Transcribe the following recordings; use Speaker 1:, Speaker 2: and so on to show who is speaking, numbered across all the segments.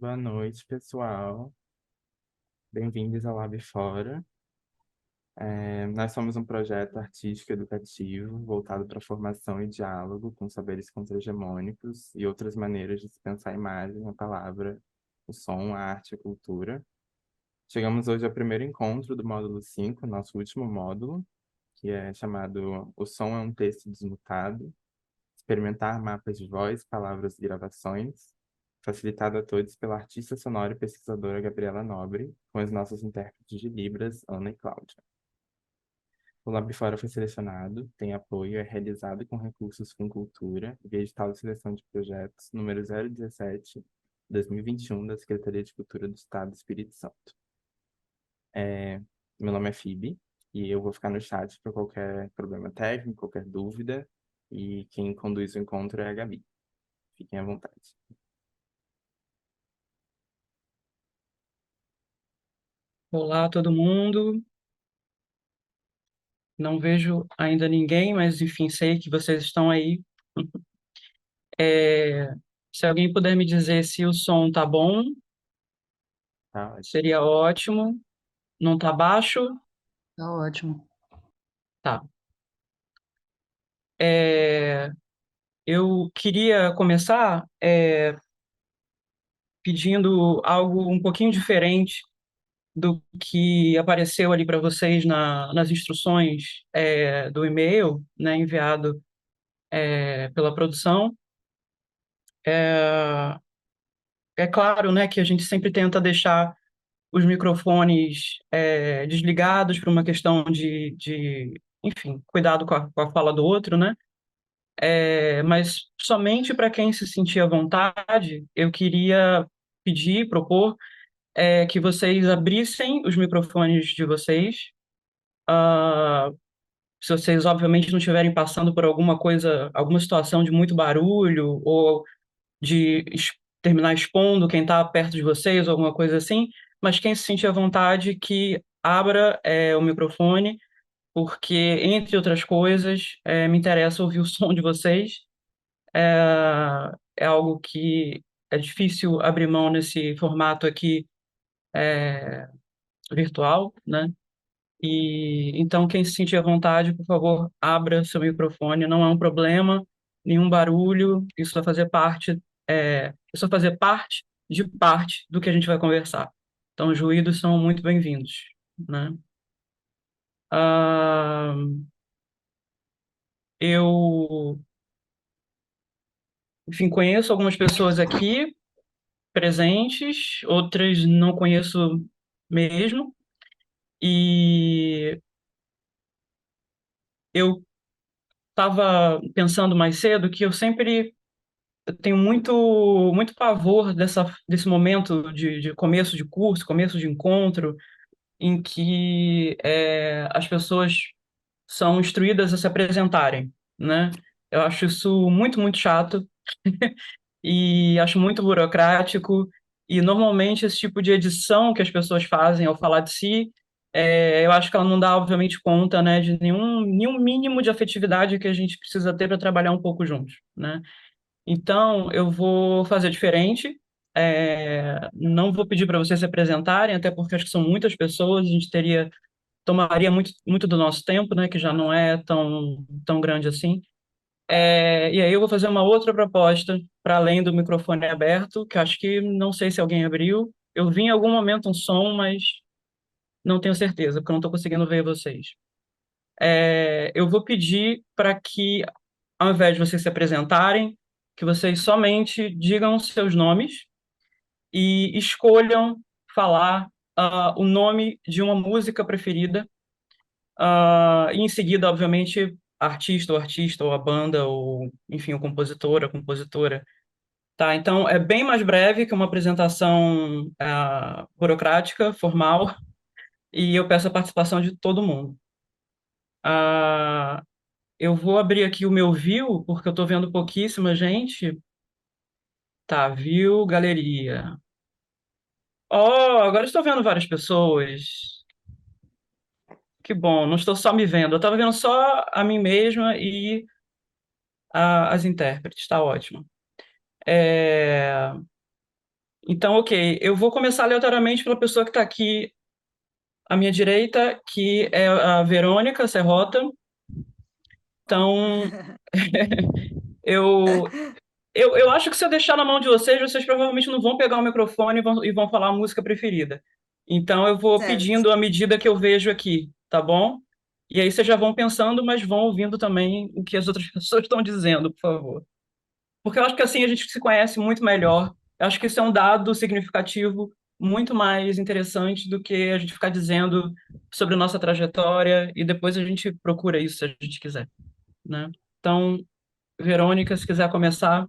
Speaker 1: Boa noite, pessoal. Bem-vindos ao Lab Fora. Nós somos um projeto artístico educativo voltado para a formação e diálogo com saberes contra-hegemônicos e outras maneiras de se pensar a imagem, a palavra, o som, a arte e a cultura. Chegamos hoje ao primeiro encontro do módulo 5, nosso último módulo, que é chamado O Som é um Texto Desmutado, experimentar mapas de voz, palavras e gravações, facilitado a todos pela artista sonora e pesquisadora Gabriela Nobre, com as nossas intérpretes de Libras, Ana e Cláudia. O Lab Fora foi selecionado, tem apoio, é realizado com recursos com cultura, via edital de seleção de projetos número 017, 2021, da Secretaria de Cultura do Estado do Espírito Santo. É, Meu nome é Phoebe, e eu vou ficar no chat para qualquer problema técnico, qualquer dúvida, e quem conduz o encontro é a Gabi. Fiquem à vontade.
Speaker 2: Olá, todo mundo. Não vejo ainda ninguém, mas enfim, sei que vocês estão aí. É, Se alguém puder me dizer se o som tá bom,
Speaker 1: Tá ótimo.
Speaker 2: seria ótimo. Não tá baixo?
Speaker 3: Tá ótimo.
Speaker 2: Tá. É, eu queria começar pedindo algo um pouquinho diferente do que apareceu ali para vocês nas instruções do e-mail, né, enviado pela produção. É, é claro, né, que a gente sempre tenta deixar os microfones desligados por uma questão enfim, cuidado com a fala do outro, né? Mas somente para quem se sentir à vontade, eu queria pedir, propor, que vocês abrissem os microfones de vocês. Ah, Se vocês, obviamente, não estiverem passando por alguma coisa, alguma situação de muito barulho ou terminar expondo quem está perto de vocês, ou alguma coisa assim, mas quem se sentir à vontade que abra o microfone, porque, entre outras coisas, me interessa ouvir o som de vocês. É algo que é difícil abrir mão nesse formato aqui virtual, né? E então, quem se sentir à vontade, por favor, abra seu microfone. Não é um problema, nenhum barulho. Isso vai fazer parte de parte do que a gente vai conversar. Então, os ruídos são muito bem-vindos, né? Ah, eu, enfim, conheço algumas pessoas aqui presentes, outras não conheço mesmo. E eu estava pensando mais cedo que eu tenho muito pavor desse momento de começo de curso, começo de encontro, em que as pessoas são instruídas a se apresentarem, né? Eu acho isso muito chato e acho muito burocrático. E normalmente esse tipo de edição que as pessoas fazem ao falar de si, eu acho que ela não dá, obviamente, conta, né, de nenhum mínimo de afetividade que a gente precisa ter para trabalhar um pouco juntos, né? Então, eu vou fazer diferente. Não vou pedir para vocês se apresentarem, até porque acho que são muitas pessoas, a gente tomaria muito do nosso tempo, né, que já não é tão grande assim. E aí eu vou fazer uma outra proposta para além do microfone aberto, que acho que não sei se alguém abriu. Eu vi em algum momento um som, mas não tenho certeza, porque eu não estou conseguindo ver vocês. Eu vou pedir para que, ao invés de vocês se apresentarem, que vocês somente digam seus nomes e escolham falar o nome de uma música preferida. E em seguida, obviamente, artista, ou a banda, ou, enfim, o compositor, a compositora. Tá, então é bem mais breve que uma apresentação burocrática, formal, e eu peço a participação de todo mundo. Ah, eu vou abrir aqui o meu view, porque eu estou vendo pouquíssima gente. Tá, view, galeria. Oh, agora estou vendo várias pessoas. Que bom, não estou só me vendo. Eu estava vendo só a mim mesma e as intérpretes. Tá ótimo. É, Então, ok, eu vou começar aleatoriamente pela pessoa que está aqui à minha direita, que é a Verônica Serrota. Então, eu, eu acho que se eu deixar na mão de vocês, vocês provavelmente não vão pegar o microfone e vão falar a música preferida. Então, eu vou
Speaker 3: Certo.
Speaker 2: pedindo à medida que eu vejo aqui, tá bom? E aí vocês já vão pensando, mas vão ouvindo também o que as outras pessoas estão dizendo, por favor. Porque eu acho que assim a gente se conhece muito melhor. Eu acho que isso é um dado significativo muito mais interessante do que a gente ficar dizendo sobre a nossa trajetória e depois a gente procura isso se a gente quiser, né? Então, Verônica, se quiser começar,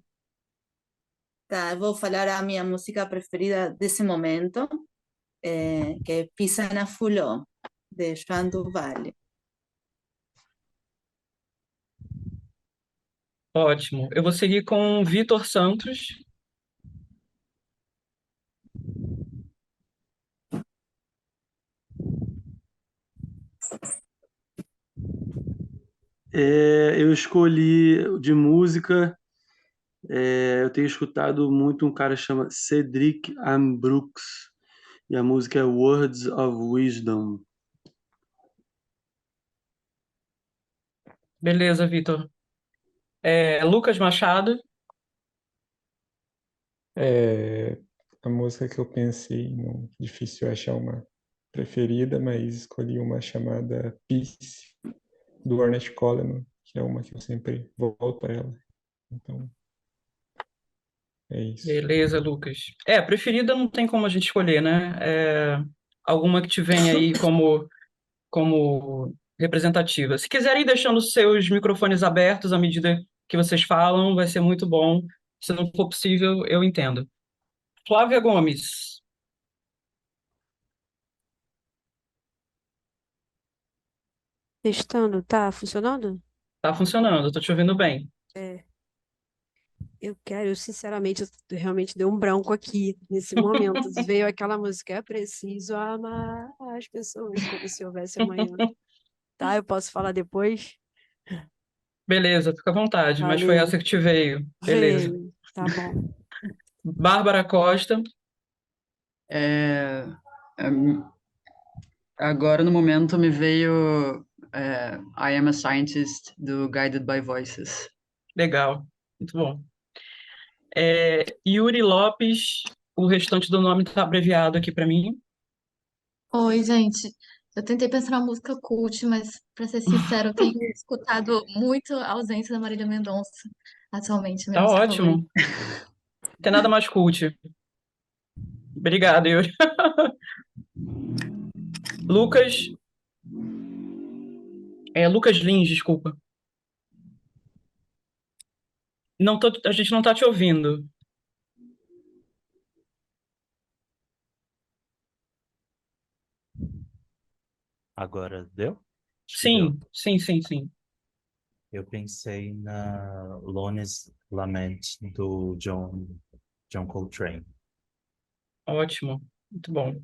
Speaker 3: Tá, eu vou falar a minha música preferida desse momento, que é Pisana Fulô, de João do Vale.
Speaker 2: ótimo. Eu vou seguir com Vitor Santos.
Speaker 4: Eu escolhi de música, eu tenho escutado muito um cara que chama Cedric Ambrooks, e a música é Words of Wisdom.
Speaker 2: Beleza, Vitor. Lucas Machado.
Speaker 5: É, a música que eu pensei, não, difícil achar uma preferida, mas escolhi uma chamada Peace, do Ornette Coleman, que é uma que eu sempre volto para ela. Então, é isso.
Speaker 2: Beleza, Lucas. Preferida não tem como a gente escolher, né? Alguma que te venha aí como representativa. Se quiserem ir deixando os seus microfones abertos à medida que vocês falam, vai ser muito bom. Se não for possível, eu entendo. Flávia Gomes,
Speaker 6: Testando, tá funcionando?
Speaker 2: tá funcionando, estou te ouvindo bem.
Speaker 6: É, eu sinceramente, realmente dei um branco aqui nesse momento. Veio aquela música, é preciso amar as pessoas como se houvesse amanhã. Tá, eu posso falar depois?
Speaker 2: Beleza, fica à vontade, mas foi
Speaker 6: Valeu.
Speaker 2: essa que te veio. Beleza.
Speaker 6: Veio, tá bom.
Speaker 2: Bárbara Costa,
Speaker 7: É, é, agora, no momento, me veio I Am a Scientist, do Guided by Voices.
Speaker 2: legal, muito bom. Yuri Lopes, o restante do nome está abreviado aqui para mim.
Speaker 8: Oi, gente. Eu tentei pensar numa música cult, mas, pra ser sincero, eu tenho escutado muito a ausência da Marília Mendonça atualmente, minha
Speaker 2: Tá
Speaker 8: música
Speaker 2: ótimo.
Speaker 8: favorita.
Speaker 2: Não tem nada mais cult. Obrigado, Yuri. Lucas, Lucas Lins, desculpa. A gente não tá te ouvindo.
Speaker 9: Agora deu? Acho que deu.
Speaker 2: Sim, sim, sim, sim.
Speaker 9: Eu pensei na Lone's Lament do John Coltrane.
Speaker 2: Ótimo, muito bom.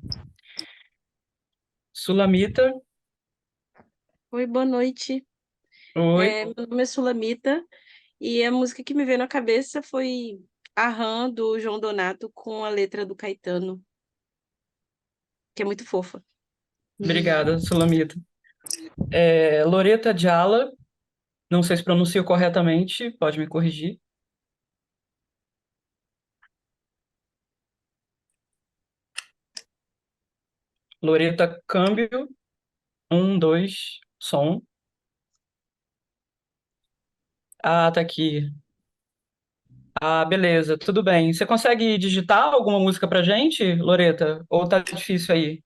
Speaker 2: Sulamita,
Speaker 10: Oi, boa noite.
Speaker 2: oi.
Speaker 10: Meu nome é Sulamita e a música que me veio na cabeça foi A Rã, do João Donato, com a letra do Caetano, que é muito fofa.
Speaker 2: Obrigada, Sulamita. Loreta Diala, não sei se pronuncio corretamente, pode me corrigir. Loreta Câmbio, dois, som. Ah, tá aqui. Ah, beleza, tudo bem. Você consegue digitar alguma música pra gente, Loreta? Ou tá difícil aí?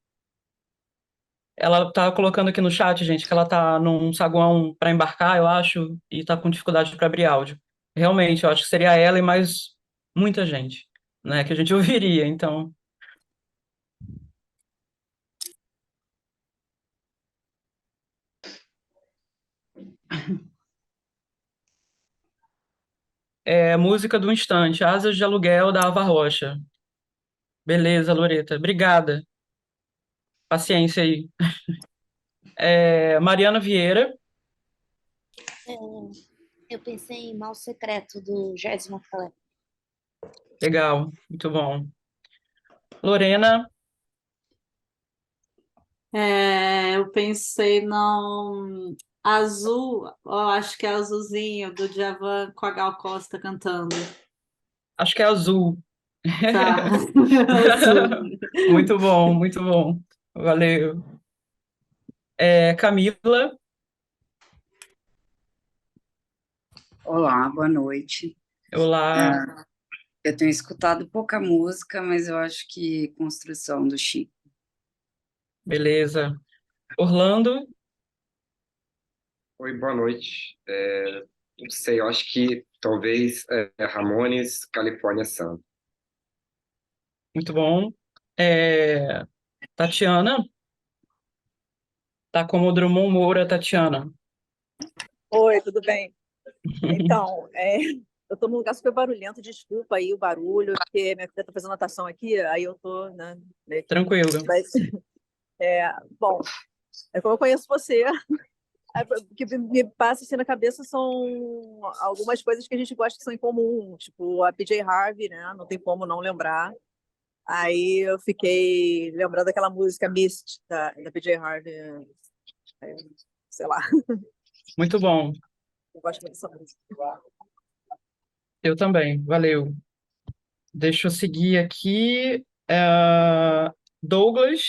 Speaker 2: Ela tá colocando aqui no chat, gente, que ela tá num saguão para embarcar, eu acho, e tá com dificuldade para abrir áudio. Realmente, eu acho que seria ela e mais muita gente, né, que a gente ouviria. Então, música do instante, Asas de Aluguel da Ava Rocha. Beleza, Loreta. Obrigada. Paciência aí. Mariana Vieira.
Speaker 11: É, eu pensei em Mal Secreto, do Gerson Macalé.
Speaker 2: Legal, muito bom. Lorena,
Speaker 12: Eu pensei no Azul, eu acho que é Azulzinho, do Djavan com a Gal Costa cantando.
Speaker 2: acho que é azul.
Speaker 12: Tá, Azul.
Speaker 2: Muito bom, muito bom. Valeu. Camila,
Speaker 13: Olá, boa noite.
Speaker 2: olá,
Speaker 13: Eu tenho escutado pouca música, mas eu acho que Construção do Chico.
Speaker 2: beleza. Orlando,
Speaker 14: Oi, boa noite. Não sei, eu acho que talvez Ramones, California Sun.
Speaker 2: muito bom. Tatiana, tá como Drummond Moura, Tatiana.
Speaker 15: Oi, tudo bem? Então, eu tô num lugar super barulhento, desculpa aí o barulho, porque minha filha tá fazendo natação aqui, aí eu tô, né, meio que...
Speaker 2: Tranquilo.
Speaker 15: Mas, bom, como eu conheço você, o que me passa assim na cabeça são algumas coisas que a gente gosta que são em comum, tipo a PJ Harvey, né? Não tem como não lembrar. Aí eu fiquei lembrando daquela música Mist, da PJ Harvey, sei lá,
Speaker 2: Muito bom.
Speaker 15: eu gosto muito dessa música.
Speaker 2: Eu também, valeu. Deixa eu seguir aqui. Douglas,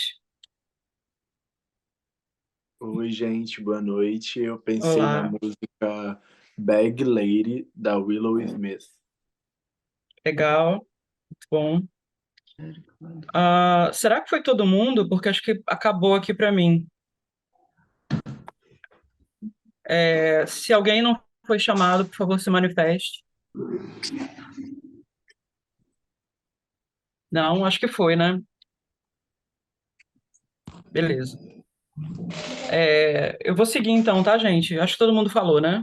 Speaker 16: Oi, gente, boa noite. Eu pensei na
Speaker 2: olá.
Speaker 16: música Bag Lady, da Willow Smith.
Speaker 2: Legal, muito bom. Será que foi todo mundo? Porque acho que acabou aqui para mim. Se alguém não foi chamado, por favor, se manifeste. Não, acho que foi, né? Beleza. Eu vou seguir então, tá, gente? Acho que todo mundo falou, né?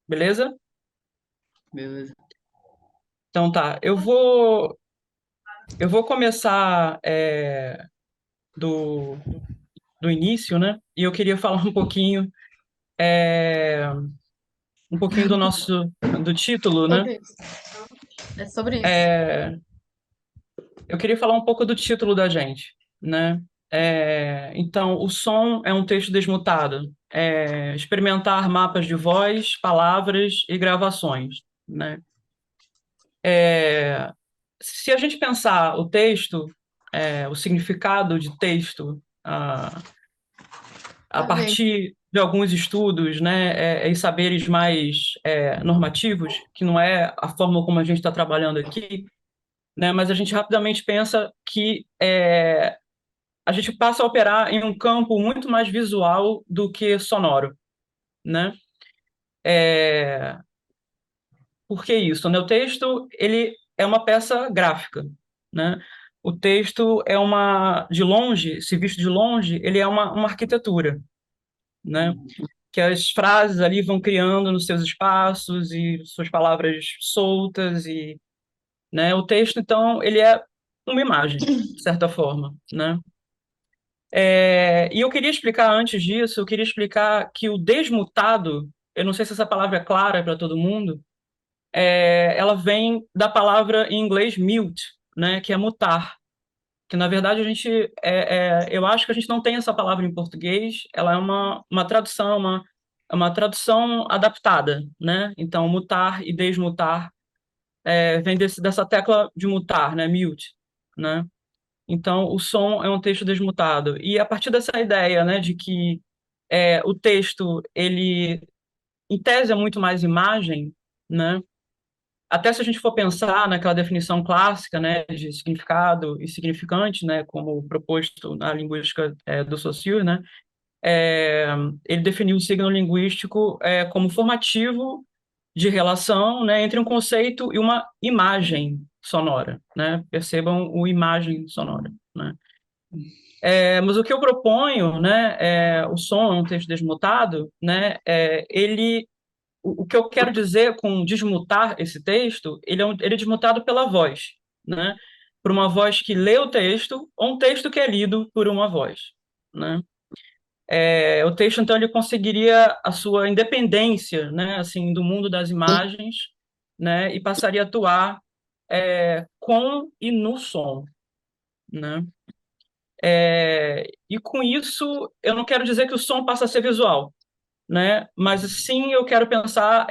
Speaker 2: Beleza?
Speaker 7: Beleza.
Speaker 2: Então tá. Eu vou começar do início, né? E eu queria falar um pouquinho do título, né?
Speaker 8: Sobre isso. É sobre isso.
Speaker 2: Eu queria falar um pouco do título da gente, né? Então, o som é um texto desmutado. Experimentar mapas de voz, palavras e gravações, né? Se a gente pensar o texto, o significado de texto, a partir de alguns estudos, né, e saberes mais normativos, que não é a forma como a gente está trabalhando aqui, né, mas a gente rapidamente pensa que a gente passa a operar em um campo muito mais visual do que sonoro, né? Por que isso? Né? O texto ele é uma peça gráfica, né? O texto de longe, se visto de longe, ele é uma arquitetura, né? Que as frases ali vão criando nos seus espaços e suas palavras soltas né? O texto, então, ele é uma imagem, de certa forma, né? E eu queria explicar antes disso, eu queria explicar que o desmutado, eu não sei se essa palavra é clara para todo mundo, ela vem da palavra em inglês mute, né? Que é mutar. Que na verdade eu acho que a gente não tem essa palavra em português, ela é uma tradução, uma tradução adaptada, né? Então, mutar e desmutar vem dessa tecla de mutar, né? Mute, né? Então, o som é um texto desmutado. E a partir dessa ideia, né, de que o texto, ele, em tese, é muito mais imagem, né? Até se a gente for pensar naquela definição clássica, né, de significado e significante, né, como proposto na linguística do Saussure, né, ele definiu o signo linguístico como formativo de relação, né, entre um conceito e uma imagem sonora, né? Percebam o imagem sonora, né? Mas o que eu proponho, né, o som é um texto desmutado, né, o que eu quero dizer com desmutar esse texto, ele é desmutado pela voz, né? Por uma voz que lê o texto ou um texto que é lido por uma voz, né? O texto, então, ele conseguiria a sua independência, né, assim, do mundo das imagens, né, e passaria a atuar com e no som, né? E com isso, eu não quero dizer que o som passa a ser visual, né? Mas sim, eu quero pensar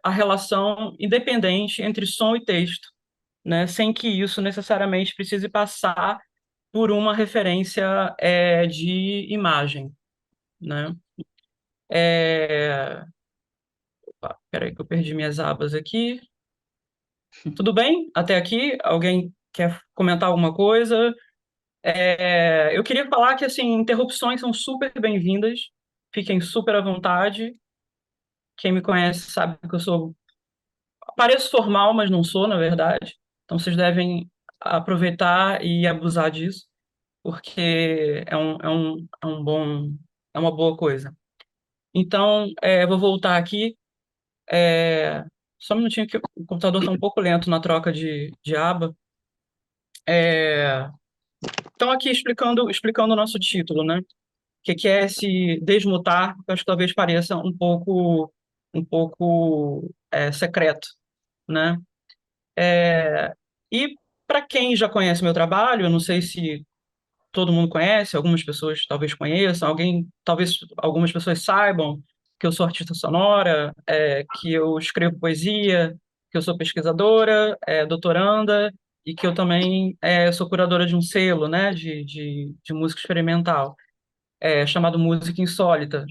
Speaker 2: a relação independente entre som e texto, né? Sem que isso necessariamente precise passar por uma referência de imagem, né? Opa, peraí que eu perdi minhas abas aqui. Tudo bem? Até aqui? Alguém quer comentar alguma coisa? Eu queria falar que, assim, interrupções são super bem-vindas. Fiquem super à vontade. Quem me conhece sabe que eu sou... Pareço formal, mas não sou, na verdade. Então, vocês devem aproveitar e abusar disso, porque é uma boa coisa. Então, vou voltar aqui. Só um minutinho que o computador está um pouco lento na troca de aba. Então, aqui explicando o nosso título, né? O que é esse desmutar, que eu acho que talvez pareça um pouco secreto, né? E para quem já conhece meu trabalho, eu não sei se todo mundo conhece, algumas pessoas talvez conheçam, talvez algumas pessoas saibam que eu sou artista sonora, que eu escrevo poesia, que eu sou pesquisadora, doutoranda, e que eu também sou curadora de um selo, né, de música experimental, chamado Música Insólita.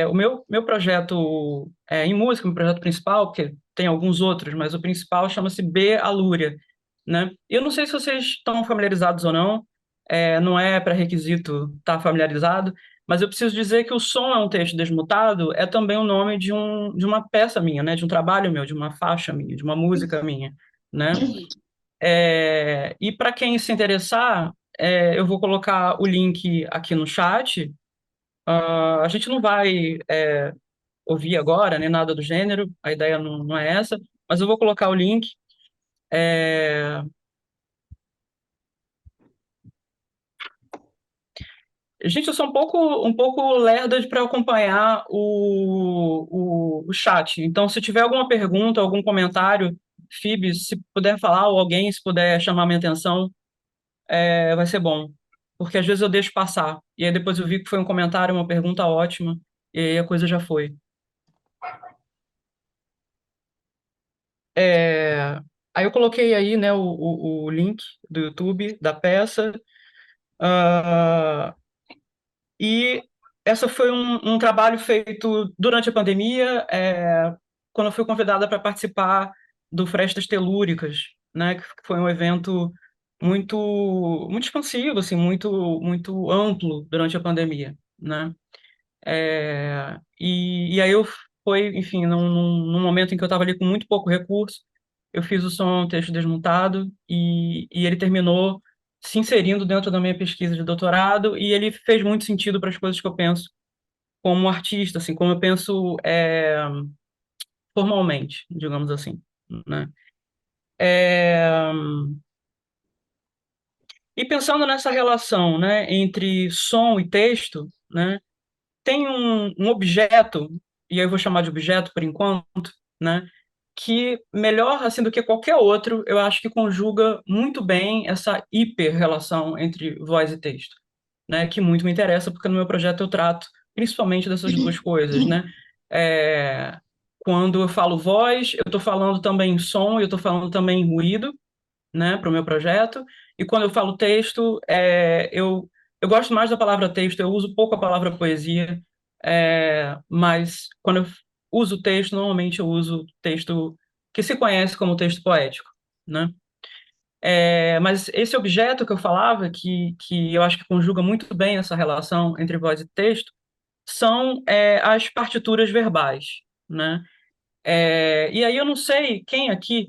Speaker 2: O meu projeto em música, meu projeto principal, porque tem alguns outros, mas o principal chama-se B. Alúria, né? Eu não sei se vocês estão familiarizados ou não, não é pré-requisito estar familiarizado, mas eu preciso dizer que o Som é um Texto Desmutado é também o nome de uma peça minha, né? De um trabalho meu, de uma faixa minha, de uma música minha, né? E para quem se interessar, eu vou colocar o link aqui no chat. A gente não vai ouvir agora, nem nada do gênero, a ideia não é essa, mas eu vou colocar o link. Gente, eu sou um pouco lerda para acompanhar o chat. Então, se tiver alguma pergunta, algum comentário, Phoebe, se puder falar, ou alguém, se puder chamar minha atenção, vai ser bom. Porque às vezes eu deixo passar. E aí depois eu vi que foi um comentário, uma pergunta ótima, e aí a coisa já foi. Aí eu coloquei aí, né, o link do YouTube, da peça. E essa foi um trabalho feito durante a pandemia, quando eu fui convidada para participar do Frestas Telúricas, né, que foi um evento muito, muito expansivo, assim, muito, muito amplo durante a pandemia, né? E aí enfim, num momento em que eu estava ali com muito pouco recurso, eu fiz o Som Texto Desmontado e ele terminou se inserindo dentro da minha pesquisa de doutorado e ele fez muito sentido para as coisas que eu penso como artista, assim, como eu penso formalmente, digamos assim, né? E pensando nessa relação, né, entre som e texto, né, tem um objeto, e eu vou chamar de objeto por enquanto, né, que melhor assim do que qualquer outro, eu acho que conjuga muito bem essa hiper-relação entre voz e texto, né, que muito me interessa, porque no meu projeto eu trato principalmente dessas duas coisas, né? Quando eu falo voz, eu estou falando também som, eu estou falando também ruído, né, para o meu projeto. E quando eu falo texto, eu gosto mais da palavra texto, eu uso pouco a palavra poesia, mas quando eu uso texto, normalmente eu uso texto que se conhece como texto poético, né? Mas esse objeto que eu falava, que eu acho que conjuga muito bem essa relação entre voz e texto, são as partituras verbais, né? E aí eu não sei quem aqui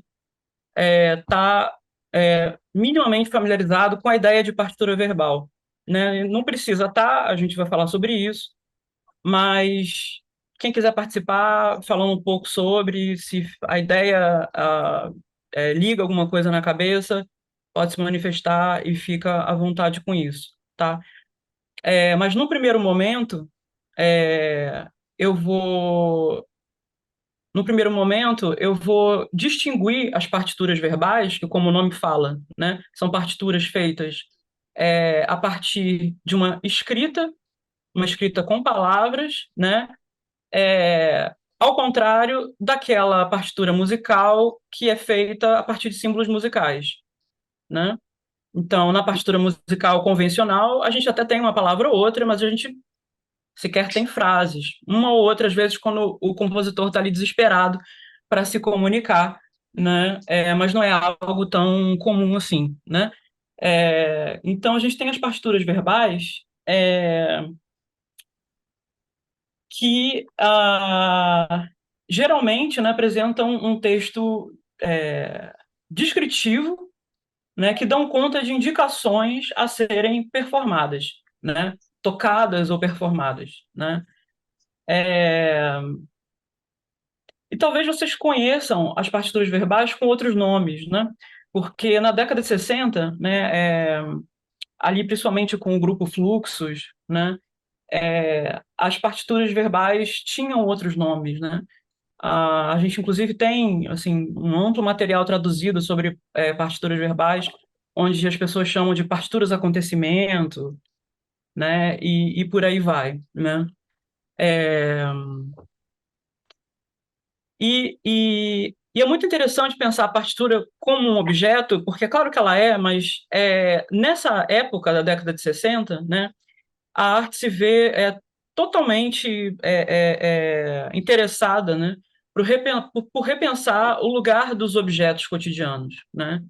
Speaker 2: está minimamente familiarizado com a ideia de partitura verbal, né? Não precisa estar, a gente vai falar sobre isso, mas quem quiser participar, falando um pouco sobre, se a ideia liga alguma coisa na cabeça, pode se manifestar e fica à vontade com isso, tá? Mas no primeiro momento, eu vou no primeiro momento, eu vou distinguir as partituras verbais, que, como o nome fala, né, são partituras feitas a partir de uma escrita com palavras, né? Ao contrário daquela partitura musical que é feita a partir de símbolos musicais, né? Então, na partitura musical convencional, a gente até tem uma palavra ou outra, mas a gente sequer tem frases. Uma ou outra, às vezes, quando o compositor está ali desesperado para se comunicar, né? Mas não é algo tão comum assim, né? Então, a gente tem as partituras verbais que geralmente, né, apresentam um texto descritivo, né, que dão conta de indicações a serem performadas, né, tocadas ou performadas, né. E talvez vocês conheçam as partituras verbais com outros nomes, né, porque na década de 60, né, ali principalmente com o grupo Fluxus, né, as partituras verbais tinham outros nomes, né. A gente, inclusive, tem assim, um amplo material traduzido sobre partituras verbais, onde as pessoas chamam de partituras acontecimento, né? E por aí vai, né? É, e é muito interessante pensar a partitura como um objeto, porque é claro que ela mas nessa época da década de 60, né, a arte se vê totalmente interessada, né, por repensar o lugar dos objetos cotidianos, né?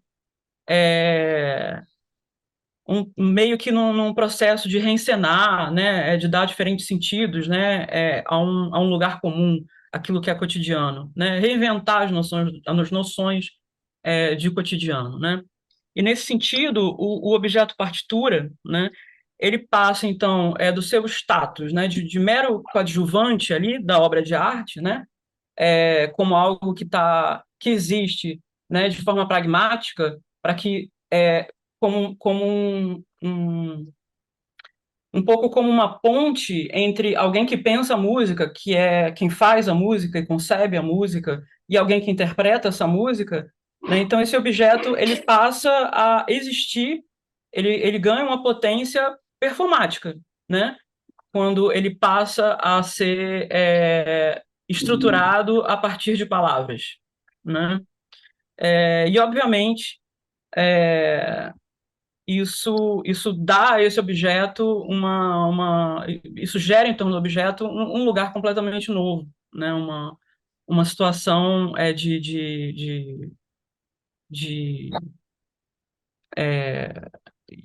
Speaker 2: Meio que num processo de reencenar, né, de dar diferentes sentidos, né, a um lugar comum, aquilo que é cotidiano, né, reinventar as noções de cotidiano, né. E nesse sentido, o objeto partitura, né, ele passa então do seu status, né, de mero coadjuvante ali da obra de arte, né, como algo que existe, né, de forma pragmática, para que como um pouco como uma ponte entre alguém que pensa a música, que é quem faz a música e concebe a música, e alguém que interpreta essa música, né? Então esse objeto ele passa a existir, ele ganha uma potência performática, né? Quando ele passa a ser estruturado a partir de palavras, né? E obviamente isso dá a esse objeto isso gera em torno do objeto um lugar completamente novo, né? Uma situação de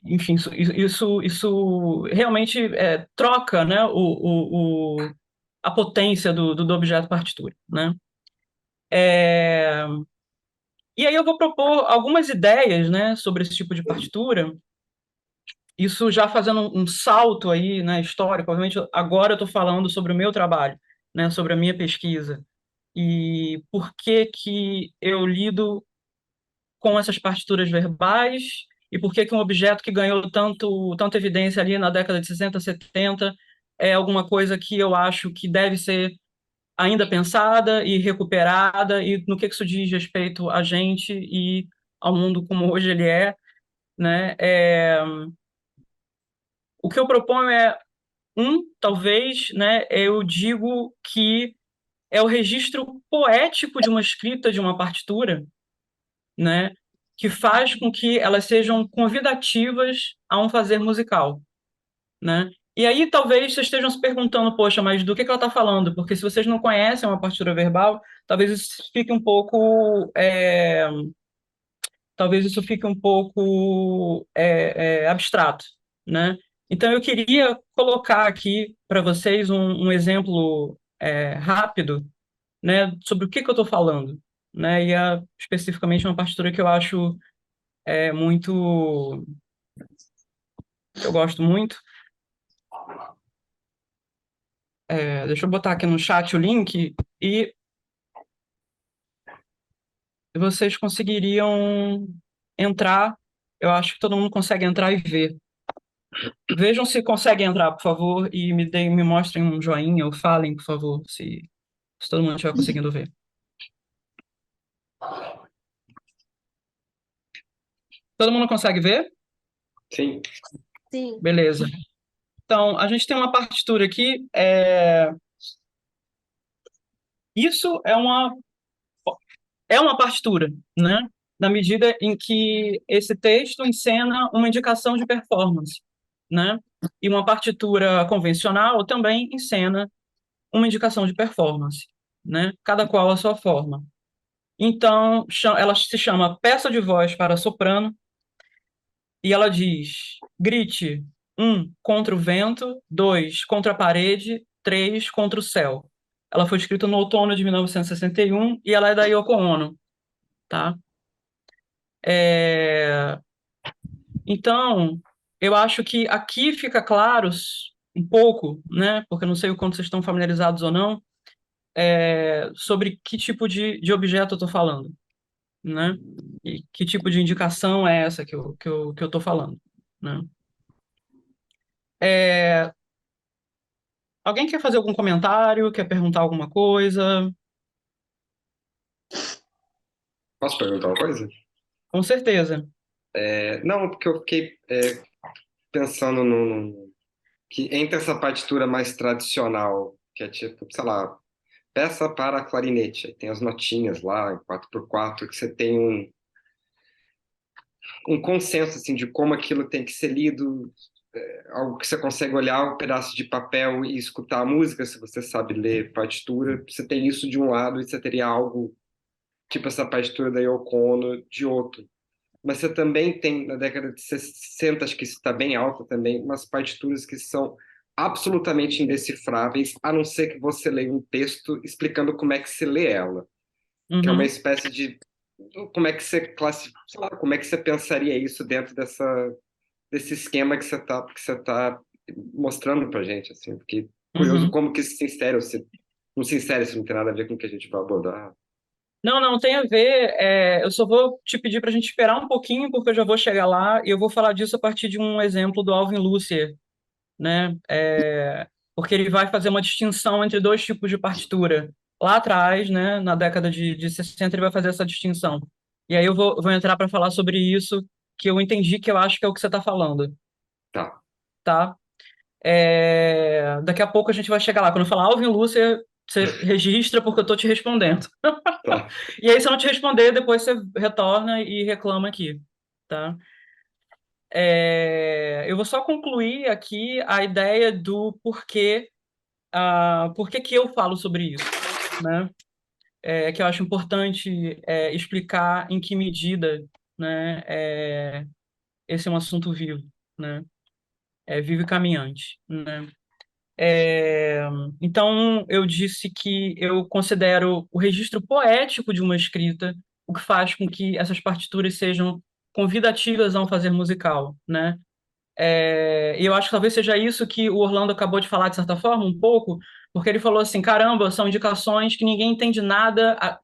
Speaker 2: enfim, isso realmente troca, né, a potência do objeto partitura, né? E aí eu vou propor algumas ideias, né, sobre esse tipo de partitura. Isso já fazendo um salto aí, né, histórico. Obviamente, agora eu estou falando sobre o meu trabalho, né, sobre a minha pesquisa. E por que que eu lido com essas partituras verbais e por que que um objeto que ganhou tanta evidência ali na década de 60, 70 é alguma coisa que eu acho que deve ser ainda pensada e recuperada, e no que isso diz respeito a gente e ao mundo como hoje ele né? O que eu proponho talvez, né, eu digo que é o registro poético de uma escrita de uma partitura, né, que faz com que elas sejam convidativas a um fazer musical, né? E aí talvez vocês estejam se perguntando, poxa, mas do que ela está falando? Porque se vocês não conhecem uma partitura verbal, talvez isso fique um pouco abstrato, né? Então eu queria colocar aqui para vocês um exemplo rápido, né, sobre o que eu estou falando, né? E especificamente uma partitura que eu acho muito, que eu gosto muito. Deixa eu botar aqui no chat o link e vocês conseguiriam entrar. Eu acho que todo mundo consegue entrar e ver. Vejam se conseguem entrar, por favor, e me mostrem um joinha ou falem, por favor, se todo mundo estiver conseguindo ver. Todo mundo consegue ver?
Speaker 14: Sim.
Speaker 6: Sim.
Speaker 2: Beleza. Então, a gente tem uma partitura aqui. Isso é uma partitura, né? Na medida em que esse texto encena uma indicação de performance, né? E uma partitura convencional também encena uma indicação de performance, né? Cada qual a sua forma. Então, ela se chama Peça de Voz para Soprano, e ela diz: grite, 1, contra o vento, 2, contra a parede, 3, contra o céu. Ela foi escrita no outono de 1961 e ela é da Yoko Ono, tá? Então, eu acho que aqui fica claro um pouco, né? Porque eu não sei o quanto vocês estão familiarizados ou não, sobre que tipo de objeto eu estou falando, né? E que tipo de indicação é essa que eu estou falando, né? Alguém quer fazer algum comentário? Quer perguntar alguma coisa?
Speaker 14: Posso perguntar uma coisa?
Speaker 2: Com certeza.
Speaker 14: Não, porque eu fiquei pensando que entre essa partitura mais tradicional, que é tipo, sei lá, peça para clarinete, aí tem as notinhas lá, em 4x4, que você tem um consenso assim, de como aquilo tem que ser lido, algo que você consegue olhar um pedaço de papel e escutar a música, se você sabe ler partitura, você tem isso de um lado e você teria algo, tipo essa partitura da Yoko Ono, de outro. Mas você também tem, na década de 60, acho que isso está bem alto também, umas partituras que são absolutamente indecifráveis, a não ser que você leia um texto explicando como é que se lê ela. Que é uma espécie de... Como é que você classifica, sei lá, como é que você pensaria isso dentro desse esquema que você tá mostrando pra gente, assim, porque curioso como que isso se insere, ou se não se insere, se não tem nada a ver com o que a gente vai abordar.
Speaker 2: Não tem a ver. Eu só vou te pedir para a gente esperar um pouquinho, porque eu já vou chegar lá e eu vou falar disso a partir de um exemplo do Alvin Lucier, né? Porque ele vai fazer uma distinção entre dois tipos de partitura. Lá atrás, né, na década de 60, ele vai fazer essa distinção. E aí eu vou entrar para falar sobre isso, que eu entendi que eu acho que é o que você está falando.
Speaker 14: Tá.
Speaker 2: Tá? Daqui a pouco a gente vai chegar lá. Quando eu falar Alvin Lucier, você registra porque eu estou te respondendo.
Speaker 14: Tá.
Speaker 2: E aí, se eu não te responder, depois você retorna e reclama aqui, tá? Eu vou só concluir aqui a ideia do porquê que eu falo sobre isso, né? Que eu acho importante explicar em que medida, né, esse é um assunto vivo, né? Vivo e caminhante, né? Então, eu disse que eu considero o registro poético de uma escrita o que faz com que essas partituras sejam convidativas a um fazer musical, né? E eu acho que talvez seja isso que o Orlando acabou de falar, de certa forma, um pouco, porque ele falou assim, caramba, são indicações que ninguém entende nada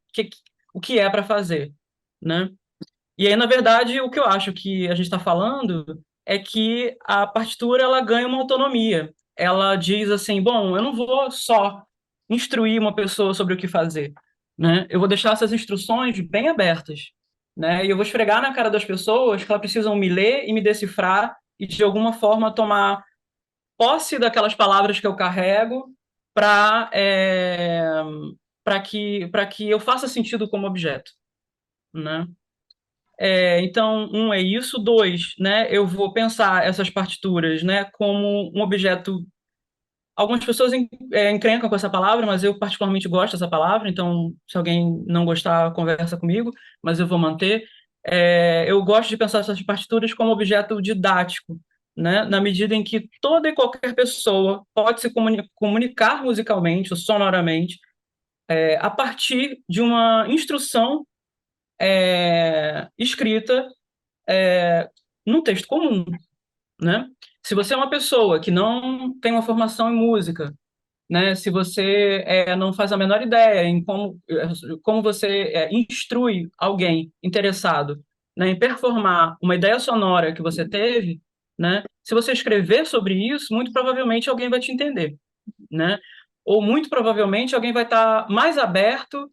Speaker 2: o que é para fazer, né? E aí, na verdade, o que eu acho que a gente está falando é que a partitura ela ganha uma autonomia. Ela diz assim, bom, eu não vou só instruir uma pessoa sobre o que fazer, né? Eu vou deixar essas instruções bem abertas, né? E eu vou esfregar na cara das pessoas que elas precisam me ler e me decifrar e, de alguma forma, tomar posse daquelas palavras que eu carrego para que eu faça sentido como objeto, né? Então, é isso. 2, né, eu vou pensar essas partituras, né, como um objeto. Algumas pessoas encrencam com essa palavra, mas eu particularmente gosto dessa palavra, então, se alguém não gostar, conversa comigo, mas eu vou manter. Eu gosto de pensar essas partituras como objeto didático, né, na medida em que toda e qualquer pessoa pode se comunicar musicalmente ou sonoramente a partir de uma instrução escrita num texto comum, né? Se você é uma pessoa que não tem uma formação em música, né? Se você não faz a menor ideia em como você instrui alguém interessado, né, em performar uma ideia sonora que você teve, né? Se você escrever sobre isso, muito provavelmente alguém vai te entender, né? Ou muito provavelmente alguém vai estar mais aberto,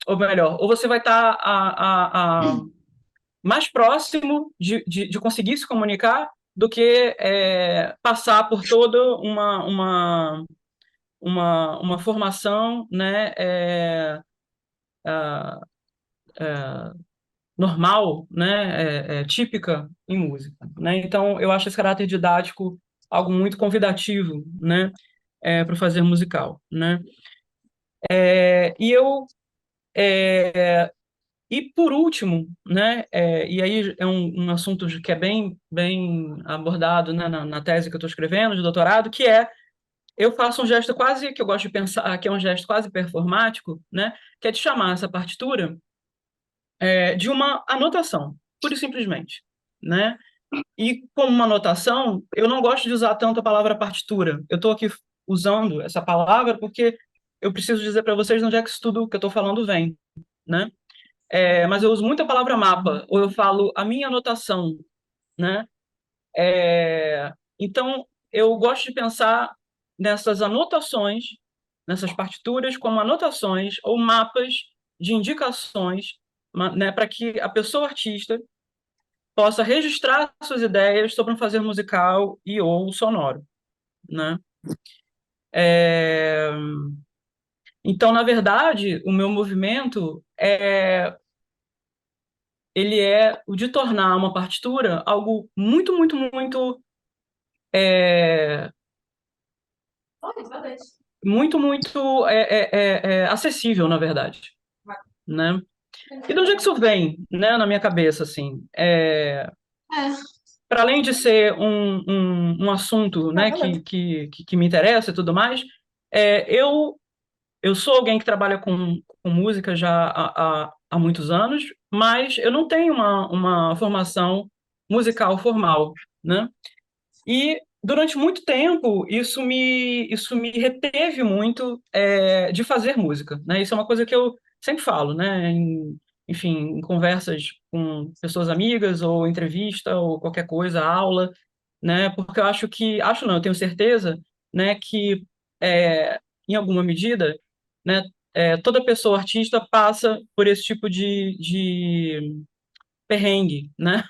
Speaker 2: ou melhor, ou você vai estar mais próximo de conseguir se comunicar do que passar por toda uma formação, né, ah, normal, né, típica em música, né? Então, eu acho esse caráter didático algo muito convidativo, né, para o fazer musical, né? E eu e por último, né, e aí é um assunto que é bem abordado, né, na tese que eu estou escrevendo de doutorado, que é eu faço um gesto quase que eu gosto de pensar que é um gesto quase performático, né, que é de chamar essa partitura de uma anotação, pura e simplesmente, né? E como uma anotação, eu não gosto de usar tanto a palavra partitura. Eu estou aqui usando essa palavra porque eu preciso dizer para vocês de onde é que isso tudo que eu estou falando vem, né? Mas eu uso muito a palavra mapa, ou eu falo a minha anotação, né? Então, eu gosto de pensar nessas anotações, nessas partituras, como anotações ou mapas de indicações, né, para que a pessoa artista possa registrar suas ideias sobre um fazer musical e ou sonoro, né? Então, na verdade, o meu movimento ele é o de tornar uma partitura algo muito, muito, muito muito, muito acessível, na verdade, né? E de onde é que isso vem, né, na minha cabeça, assim? Para além de ser um assunto, né, que me interessa e tudo mais, eu sou alguém que trabalha com música já há muitos anos, mas eu não tenho uma formação musical formal, né? E durante muito tempo isso me reteve muito de fazer música, né? Isso é uma coisa que eu sempre falo, né? Enfim, em conversas com pessoas amigas ou entrevista ou qualquer coisa, aula, né? Porque eu acho não, eu tenho certeza, né, que em alguma medida, né, toda pessoa artista passa por esse tipo de perrengue, né?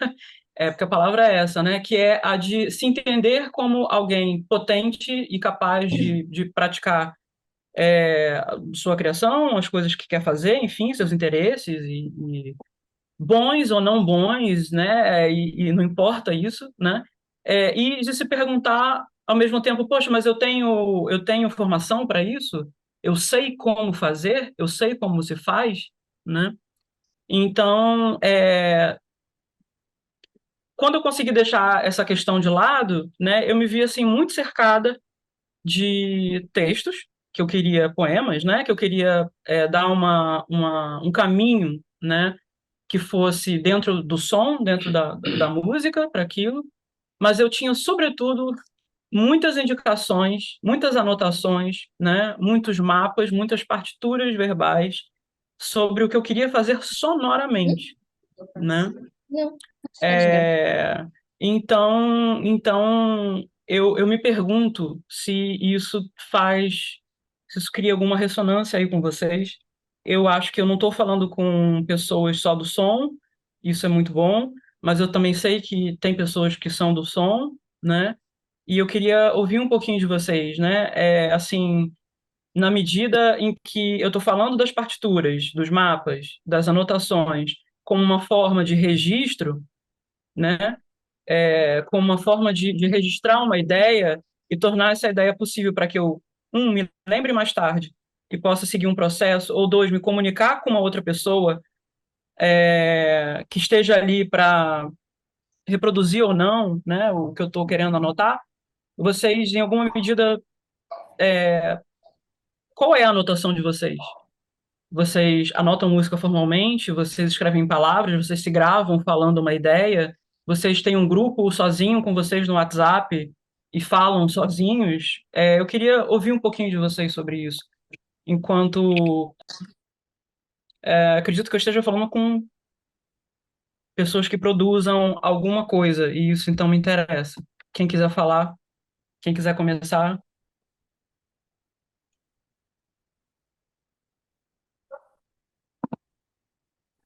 Speaker 2: Porque a palavra é essa, né? Que é a de se entender como alguém potente e capaz de praticar sua criação, as coisas que quer fazer, enfim, seus interesses, e bons ou não bons, né? E não importa isso, né? E de se perguntar ao mesmo tempo, poxa, mas eu tenho formação para isso? Eu sei como fazer? Eu sei como se faz, né? Então, quando eu consegui deixar essa questão de lado, né, eu me vi assim muito cercada de textos que eu queria poemas, né, que eu queria dar um caminho, né, que fosse dentro do som, dentro da música para aquilo, mas eu tinha sobretudo muitas indicações, muitas anotações, né, muitos mapas, muitas partituras verbais sobre o que eu queria fazer sonoramente, né? É, então eu me pergunto se isso cria alguma ressonância aí com vocês. Eu acho que eu não estou falando com pessoas só do som, isso é muito bom, mas eu também sei que tem pessoas que são do som, né? E eu queria ouvir um pouquinho de vocês, né? Assim, na medida em que eu estou falando das partituras, dos mapas, das anotações, como uma forma de registro, né? Como uma forma de registrar uma ideia e tornar essa ideia possível para que eu, me lembre mais tarde e possa seguir um processo, ou dois, me comunicar com uma outra pessoa que esteja ali para reproduzir ou não, né, o que eu estou querendo anotar. Vocês, em alguma medida, qual é a anotação de vocês? Vocês anotam música formalmente? Vocês escrevem palavras? Vocês se gravam falando uma ideia? Vocês têm um grupo sozinho com vocês no WhatsApp e falam sozinhos? Eu queria ouvir um pouquinho de vocês sobre isso. Enquanto acredito que eu esteja falando com pessoas que produzam alguma coisa e isso então me interessa. Quem quiser falar, quem quiser começar.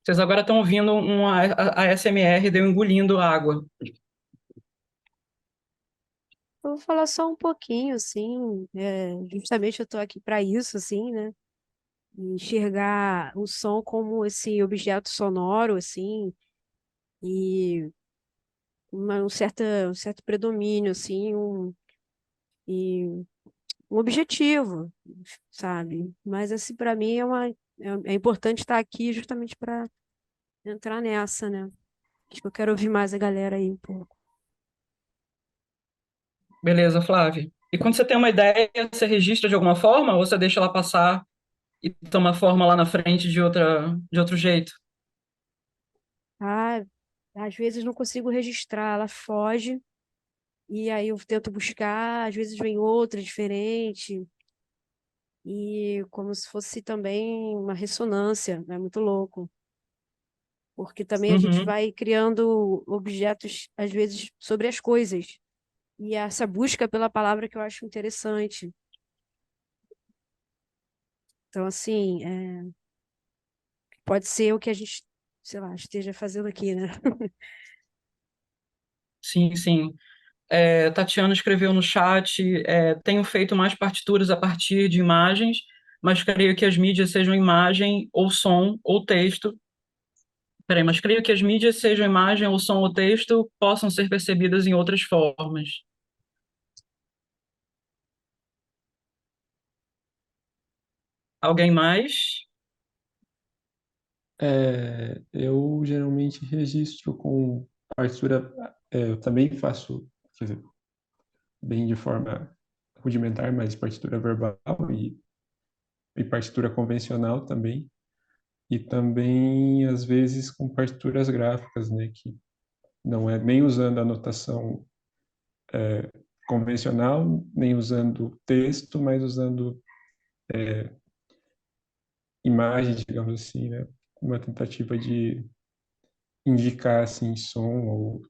Speaker 2: Vocês agora estão ouvindo a ASMR de eu engolindo água.
Speaker 6: Eu vou falar só um pouquinho, assim, justamente eu estou aqui para isso, assim, né? Enxergar o som como esse objeto sonoro, assim, e um certo predomínio, assim, e um objetivo, sabe? Mas, assim, para mim é importante estar aqui justamente para entrar nessa, né? Acho que eu quero ouvir mais a galera aí um pouco.
Speaker 2: Beleza, Flávia. E quando você tem uma ideia, você registra de alguma forma ou você deixa ela passar e toma forma lá na frente de outro jeito?
Speaker 6: Ah, às vezes não consigo registrar, ela foge, e aí eu tento buscar, às vezes vem outra diferente, e como se fosse também uma ressonância, é muito louco, porque também a gente
Speaker 2: Uhum.
Speaker 6: vai criando objetos, às vezes, sobre as coisas, e essa busca pela palavra que eu acho interessante. Então, assim, pode ser o que a gente, sei lá, esteja fazendo aqui, né?
Speaker 2: Sim, sim. Tatiana escreveu no chat, tenho feito mais partituras a partir de imagens, mas creio que as mídias sejam imagem ou som ou texto. Peraí, mas creio que as mídias sejam imagem ou som ou texto possam ser percebidas em outras formas. Alguém mais?
Speaker 5: Eu geralmente registro com partitura. Eu também faço, quer dizer, bem de forma rudimentar, mas partitura verbal e partitura convencional também. E também, às vezes, com partituras gráficas, né? Que não é nem usando a notação convencional, nem usando texto, mas usando imagens, digamos assim, né? Uma tentativa de indicar, assim, som ou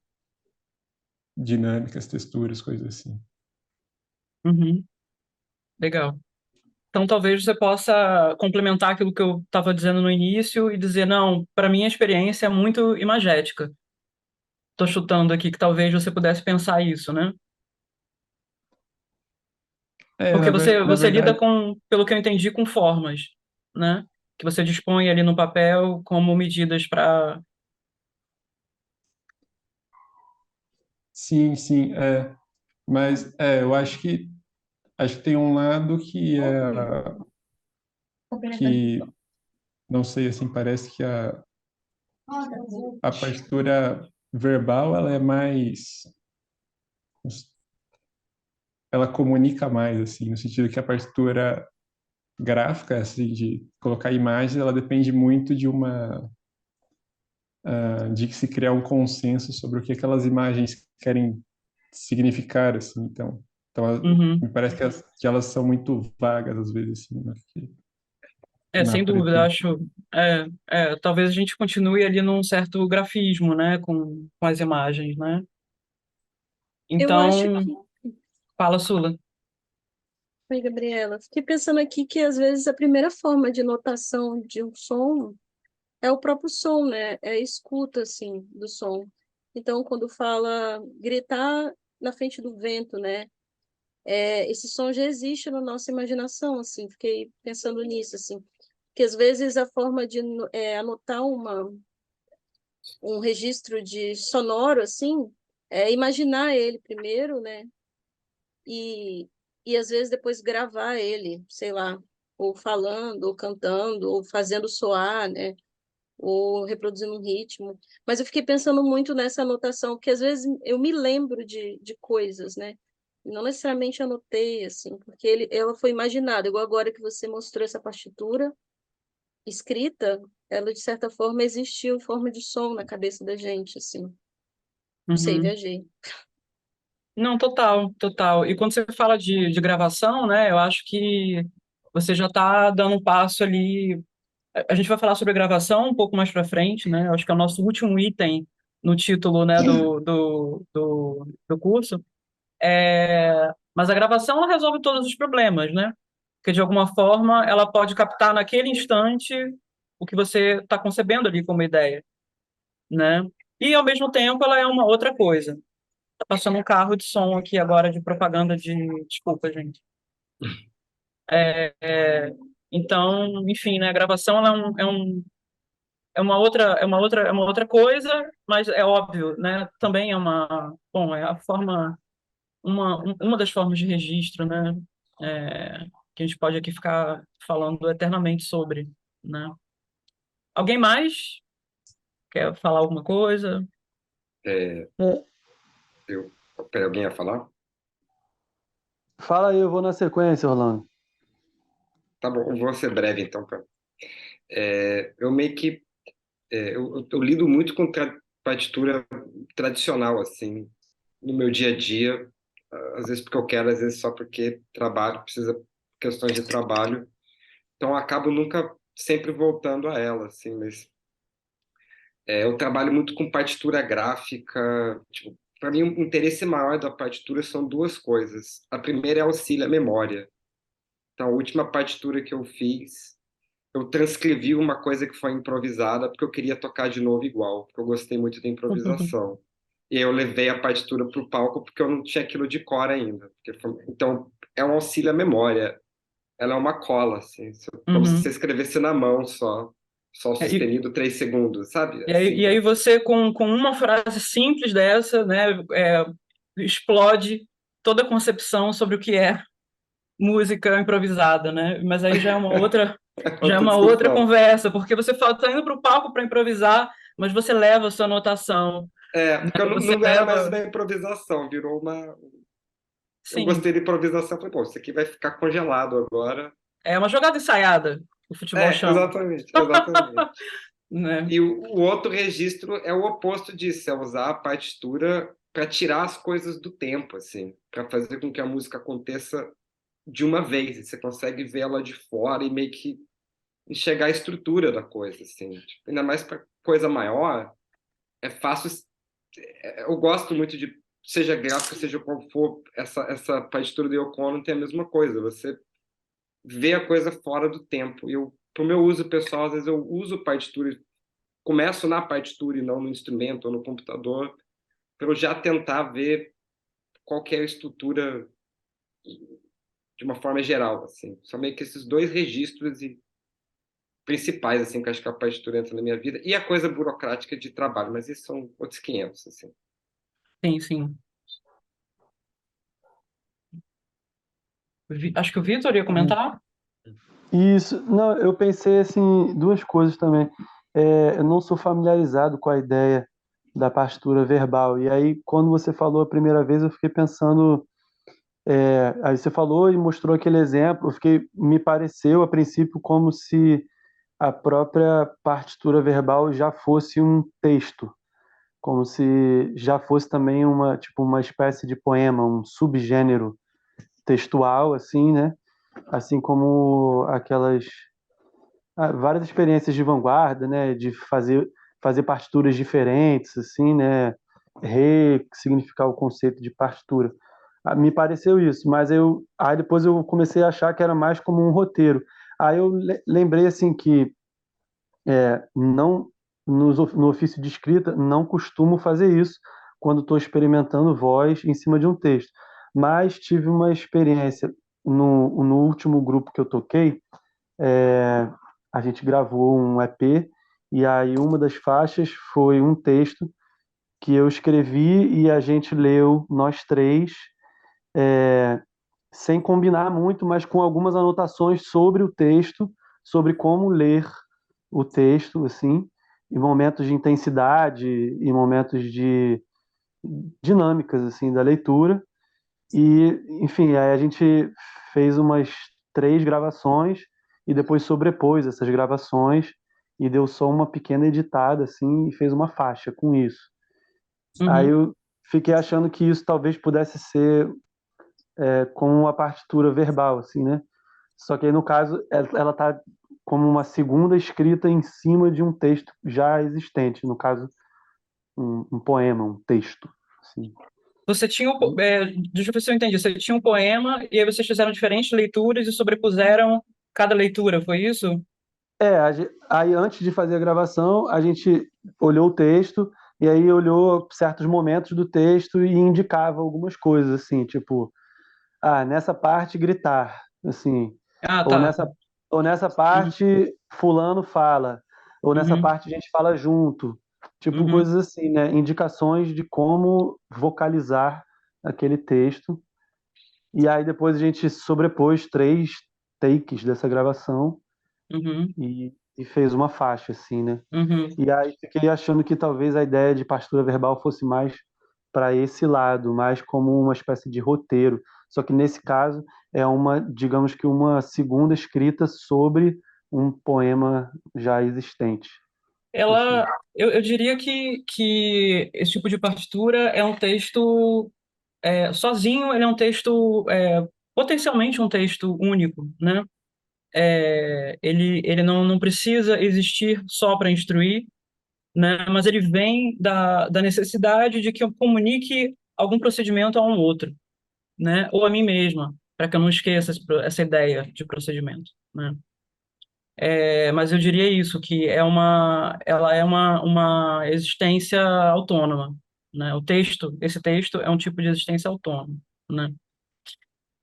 Speaker 5: dinâmicas, texturas, coisas assim.
Speaker 2: Uhum. Legal. Então, talvez você possa complementar aquilo que eu estava dizendo no início e dizer, não, para mim a experiência é muito imagética. Estou chutando aqui que talvez você pudesse pensar isso, né? Porque
Speaker 5: Na
Speaker 2: você lida
Speaker 5: verdade,
Speaker 2: com, pelo que eu entendi, com formas, né? Que você dispõe ali no papel como medidas para...
Speaker 5: sim, sim, mas eu acho que tem um lado que não sei, assim, parece que a partitura verbal ela é mais, ela comunica mais, assim, no sentido que a partitura gráfica, assim, de colocar imagens, ela depende muito de se criar um consenso sobre o que aquelas imagens querem significar, assim,
Speaker 2: Uhum.
Speaker 5: me parece que elas são muito vagas às vezes, assim, né, na
Speaker 2: Sem dúvida,
Speaker 5: pretensão.
Speaker 2: acho... talvez a gente continue ali num certo grafismo, né? Com as imagens, né?
Speaker 10: Eu acho
Speaker 2: Então,
Speaker 10: que.
Speaker 2: fala, Sula.
Speaker 10: Oi, Gabriela. Fiquei pensando aqui que às vezes a primeira forma de notação de um som é o próprio som, né? É a escuta, assim, do som. Então, quando fala gritar na frente do vento, né? Esse som já existe na nossa imaginação, assim. Fiquei pensando nisso, assim. Que às vezes a forma de anotar um registro de sonoro, assim, é imaginar ele primeiro, né? E, e às vezes depois gravar ele, sei lá, ou falando, ou cantando, ou fazendo soar, né? Ou reproduzindo um ritmo. Mas eu fiquei pensando muito nessa anotação, porque às vezes eu me lembro de coisas, né? Não necessariamente anotei, assim, porque ela foi imaginada, igual agora que você mostrou essa partitura escrita, ela de certa forma existiu em forma de som na cabeça da gente, assim. Não sei,
Speaker 2: Uhum.
Speaker 10: viajei.
Speaker 2: Não, total, total. E quando você fala de gravação, né, eu acho que você já está dando um passo ali. A gente vai falar sobre gravação um pouco mais para frente, né? Eu acho que é o nosso último item no título, né, do curso. Mas a gravação ela resolve todos os problemas, né? Porque de alguma forma ela pode captar naquele instante o que você está concebendo ali como ideia, né? E ao mesmo tempo ela é uma outra coisa. Tá passando um carro de som aqui agora de propaganda de. Desculpa, gente. É, é, então, enfim, né? A gravação ela é uma outra coisa, mas é óbvio, né? Também é bom, é a forma, uma das formas de registro, né? É, que a gente pode aqui ficar falando eternamente sobre, né? Alguém mais quer falar alguma coisa?
Speaker 14: É, alguém ia falar?
Speaker 4: Fala aí, eu vou na sequência, Orlando.
Speaker 14: Tá bom, eu vou ser breve então. Eu meio que eu lido muito com partitura tradicional assim no meu dia a dia, às vezes porque eu quero, às vezes só porque trabalho, precisa questões de trabalho. Então eu acabo nunca sempre voltando a ela, assim, mas eu trabalho muito com partitura gráfica. Tipo, para mim, o interesse maior da partitura são duas coisas. A primeira é auxílio à memória. Então, a última partitura que eu fiz, eu transcrevi uma coisa que foi improvisada porque eu queria tocar de novo igual, porque eu gostei muito da improvisação. E eu levei a partitura para o palco porque eu não tinha aquilo de cor ainda. Então, é um auxílio à memória. Ela é uma cola, assim, como se
Speaker 2: Uhum.
Speaker 14: você escrevesse na mão só
Speaker 2: É,
Speaker 14: sustenido 3 segundos, sabe?
Speaker 2: E aí,
Speaker 14: Assim,
Speaker 2: e aí você, com uma frase simples dessa, né, explode toda a concepção sobre o que é música improvisada, né? Mas aí já é
Speaker 14: outra
Speaker 2: uma outra
Speaker 14: discussão.
Speaker 2: conversa, porque você fala, tá indo para o palco para improvisar, mas você leva a sua anotação, né?
Speaker 14: Porque eu
Speaker 2: Você
Speaker 14: não era mais
Speaker 2: leva,
Speaker 14: uma improvisação, virou uma. Eu
Speaker 2: sim,
Speaker 14: gostei da improvisação, falei, pô, isso aqui vai ficar congelado agora.
Speaker 2: é uma jogada ensaiada, o futebol chama,
Speaker 14: Exatamente, exatamente.
Speaker 2: né?
Speaker 14: E o outro registro é o oposto disso, é usar a partitura para tirar as coisas do tempo, assim, para fazer com que a música aconteça de uma vez, e você consegue vê-la de fora e meio que enxergar a estrutura da coisa, assim. Tipo, ainda mais para coisa maior, é fácil. Eu gosto muito de, seja gráfica, seja qual for, essa partitura do Yoko Ono tem a mesma coisa, você vê a coisa fora do tempo. Para o meu uso pessoal, às vezes eu uso partitura, começo na partitura e não no instrumento ou no computador, para eu já tentar ver qual que é a estrutura de uma forma geral, assim. São meio que esses dois registros principais, assim, que eu acho que a partitura entra na minha vida, e a coisa burocrática de trabalho, mas isso são outros 500, assim.
Speaker 2: Sim, sim. Acho que o Vitor ia comentar.
Speaker 4: Isso, não, eu pensei assim, duas coisas também. Eu não sou familiarizado com a ideia da partitura verbal, e aí quando você falou a primeira vez, eu fiquei pensando, aí você falou e mostrou aquele exemplo, me pareceu a princípio como se a própria partitura verbal já fosse um texto, como se já fosse também tipo, uma espécie de poema, um subgênero textual, assim, né? Assim como várias experiências de vanguarda, né? De fazer partituras diferentes, assim, né? Ressignificar o conceito de partitura. Me pareceu isso, mas aí depois eu comecei a achar que era mais como um roteiro. Aí eu lembrei assim que não no ofício de escrita não costumo fazer isso quando estou experimentando voz em cima de um texto, mas tive uma experiência no último grupo que eu toquei. A gente gravou um EP e aí uma das faixas foi um texto que eu escrevi e a gente leu nós três, sem combinar muito, mas com algumas anotações sobre o texto, sobre como ler o texto, assim, em momentos de intensidade, em momentos de dinâmicas, assim, da leitura. E, enfim, aí a gente fez umas 3 gravações e depois sobrepôs essas gravações e deu só uma pequena editada, assim, e fez uma faixa com isso. Aí eu fiquei achando que isso talvez pudesse ser com a partitura verbal, assim, né? Só que aí, no caso, ela tá como uma segunda escrita em cima de um texto já existente, no caso, um poema, um texto, assim.
Speaker 2: Você tinha, deixa eu ver se eu entendi, você tinha um poema e aí vocês fizeram diferentes leituras e sobrepuseram cada leitura, foi isso?
Speaker 4: Aí antes de fazer a gravação, a gente olhou o texto, e aí olhou certos momentos do texto e indicava algumas coisas, assim, tipo, nessa parte gritar, assim,
Speaker 2: Ah,
Speaker 4: ou
Speaker 2: tá.
Speaker 4: nessa parte fulano fala, ou nessa
Speaker 2: Uhum,
Speaker 4: parte a gente fala junto, tipo
Speaker 2: uhum.
Speaker 4: coisas assim, né? Indicações de como vocalizar aquele texto. E aí depois a gente sobrepôs 3 takes dessa gravação
Speaker 2: Uhum,
Speaker 4: e fez uma faixa, assim, né?
Speaker 2: uhum.
Speaker 4: E aí fiquei achando que talvez a ideia de partitura verbal fosse mais para esse lado, mais como uma espécie de roteiro. Só que nesse caso é digamos que uma segunda escrita sobre um poema já existente. Assim.
Speaker 2: Eu diria que esse tipo de partitura é um texto, sozinho, ele é um texto, potencialmente um texto único, né? Ele não precisa existir só para instruir, né? Mas ele vem da necessidade de que eu comunique algum procedimento a um outro, né? Ou a mim mesma, para que eu não esqueça essa ideia de procedimento, né? Mas eu diria isso, que ela é uma existência autônoma, né? Esse texto é um tipo de existência autônoma, né?